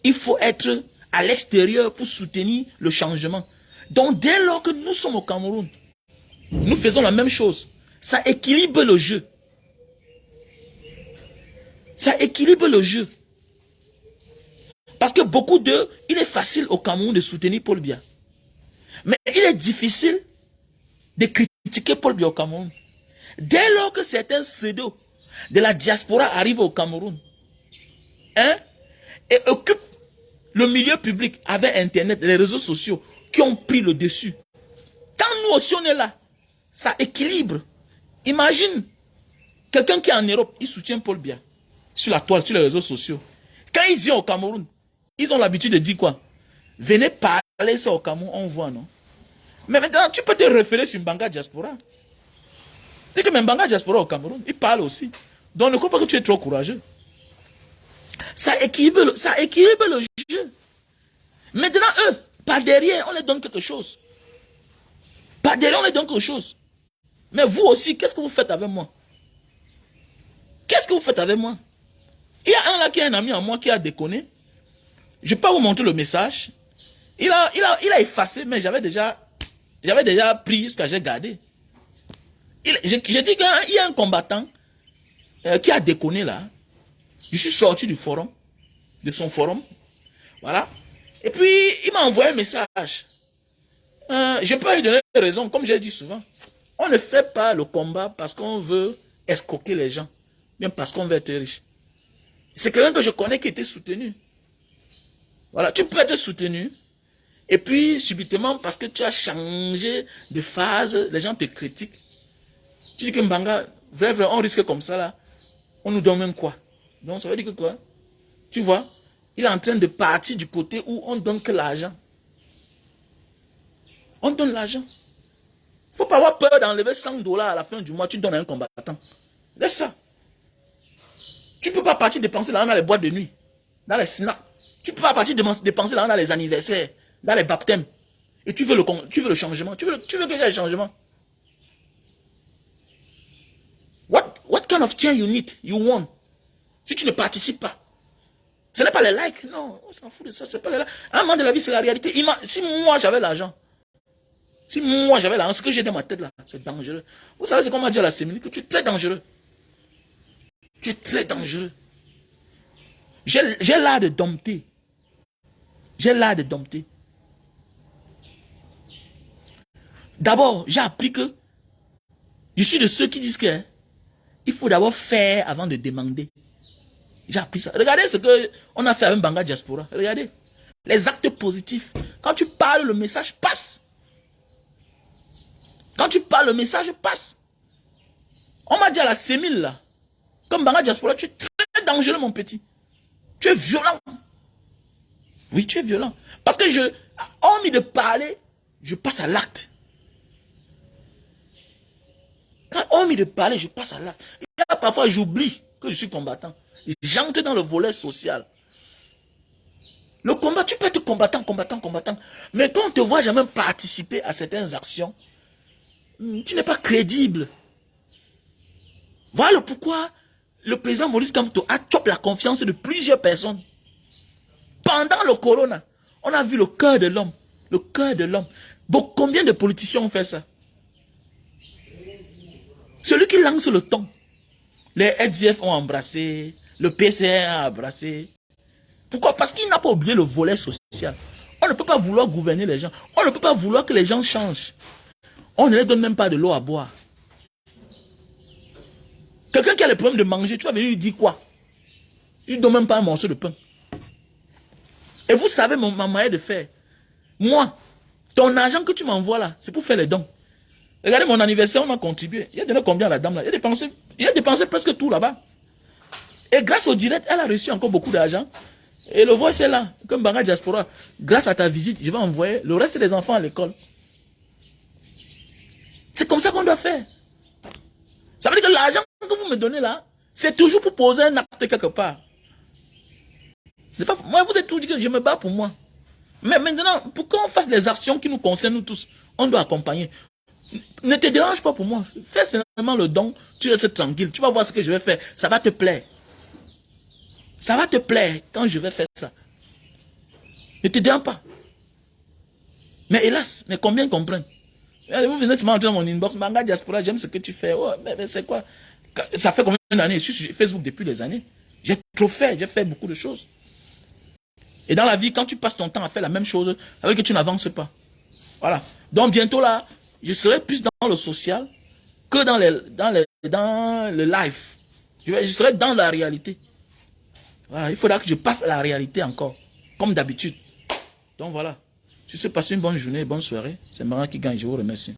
il faut être à l'extérieur pour soutenir le changement. Donc dès lors que nous sommes au Cameroun, nous faisons la même chose. Ça équilibre le jeu. Ça équilibre le jeu. Parce que beaucoup d'eux, il est facile au Cameroun de soutenir Paul Biya. Mais il est difficile de critiquer Paul Biya au Cameroun. Dès lors que certains pseudos de la diaspora arrivent au Cameroun, hein, et occupent le milieu public avec Internet, les réseaux sociaux qui ont pris le dessus. Quand nous aussi on est là, ça équilibre. Imagine, quelqu'un qui est en Europe, il soutient Paul Biya sur la toile, sur les réseaux sociaux. Quand il vient au Cameroun, ils ont l'habitude de dire quoi? Venez parler ça au Cameroun, on voit, non? Mais maintenant, tu peux te référer sur Mbanga Diaspora. Dis que Mbanga Diaspora au Cameroun, il parle aussi. Donc ne crois pas que tu es trop courageux. Ça équilibre le jeu. Maintenant, eux, par derrière, on leur donne quelque chose. Pardonnez donc quelque chose. Mais vous aussi, qu'est-ce que vous faites avec moi? Qu'est-ce que vous faites avec moi? Il y a un là qui est un ami en moi qui a déconné. Je peux vous montrer le message. Il a effacé, mais j'avais déjà pris ce que j'ai gardé. J'ai dit qu'il y a un combattant qui a déconné là. Je suis sorti du forum, de son forum. Voilà. Et puis, il m'a envoyé un message. Je peux lui donner raison, comme j'ai dit souvent. On ne fait pas le combat parce qu'on veut escroquer les gens, bien parce qu'on veut être riche. C'est quelqu'un que je connais qui était soutenu. Voilà, tu peux être soutenu, et puis subitement, parce que tu as changé de phase, les gens te critiquent. Tu dis que Mbanga, vrai, on risque comme ça là, on nous donne même quoi? Donc ça veut dire que quoi? Tu vois, il est en train de partir du côté où on donne que l'argent. On donne l'argent. Il ne faut pas avoir peur d'enlever 100 $ à la fin du mois, tu donnes à un combattant. Laisse ça. Tu ne peux pas partir dépenser l'argent dans les boîtes de nuit, dans les snacks. Tu ne peux pas partir dépenser l'argent dans les anniversaires, dans les baptêmes. Et tu veux le changement. Tu veux que j'ai le changement. What kind of change you want? Si tu ne participes pas. Ce n'est pas les likes. Non, on s'en fout de ça. C'est pas les likes. À un moment de la vie, c'est la réalité. Si moi j'avais l'argent, ce que j'ai dans ma tête là, c'est dangereux. Vous savez ce qu'on m'a dit à la séminaire, que tu es très dangereux. Tu es très dangereux. J'ai l'art de dompter. J'ai l'art de dompter. D'abord, j'ai appris que je suis de ceux qui disent que il faut d'abord faire avant de demander. J'ai appris ça. Regardez ce qu'on a fait avec Mbanga Diaspora. Regardez. Les actes positifs. Quand tu parles, le message passe. Quand tu parles, le message passe. On m'a dit à la sémile là, comme Mbanga Diaspora, tu es très dangereux mon petit. Tu es violent. Oui, tu es violent. Parce que hormis de parler, je passe à l'acte. Hormis de parler, je passe à l'acte. Parfois, j'oublie que je suis combattant. J'entre dans le volet social. Le combat, tu peux être combattant. Mais quand on ne te voit jamais participer à certaines actions, tu n'es pas crédible. Voilà pourquoi le président Maurice Kamto a chopé la confiance de plusieurs personnes. Pendant le corona, on a vu le cœur de l'homme. Le cœur de l'homme. Donc, combien de politiciens ont fait ça? Celui qui lance le ton. Les SDF ont embrassé, le PCR a embrassé. Pourquoi? Parce qu'il n'a pas oublié le volet social. On ne peut pas vouloir gouverner les gens. On ne peut pas vouloir que les gens changent. On ne les donne même pas de l'eau à boire. Quelqu'un qui a le problème de manger, tu vas venir lui dire quoi? Il ne donne même pas un morceau de pain. Et vous savez ma manière de faire. Moi, ton argent que tu m'envoies là, c'est pour faire les dons. Regardez mon anniversaire, on a contribué. Il a donné combien à la dame là? Il a dépensé presque tout là-bas. Et grâce au direct, elle a reçu encore beaucoup d'argent. Et le voice est là, comme Mbanga Diaspora. Grâce à ta visite, je vais envoyer le reste des enfants à l'école. C'est comme ça qu'on doit faire. Ça veut dire que l'argent que vous me donnez là, c'est toujours pour poser un acte quelque part. Pas, moi, vous êtes tout dit que je me bats pour moi. Mais maintenant, pour qu'on fasse les actions qui nous concernent nous tous, on doit accompagner. Ne te dérange pas pour moi. Fais simplement le don, tu restes tranquille. Tu vas voir ce que je vais faire. Ça va te plaire. Ça va te plaire quand je vais faire ça. Ne te dérange pas. Mais hélas, mais combien comprennent? Vous venez de m'entrer dans mon inbox, Mbanga Diaspora, j'aime ce que tu fais. Oh, mais c'est quoi? Ça fait combien d'années? Je suis sur Facebook depuis des années. J'ai trop fait, j'ai fait beaucoup de choses. Et dans la vie, quand tu passes ton temps à faire la même chose, ça veut dire que tu n'avances pas. Voilà. Donc bientôt là, je serai plus dans le social que dans le live. Je serai dans la réalité. Voilà, il faudra que je passe à la réalité encore, comme d'habitude. Donc voilà. Je vous souhaite passer une bonne journée, bonne soirée. C'est Mbanga qui gagne, je vous remercie.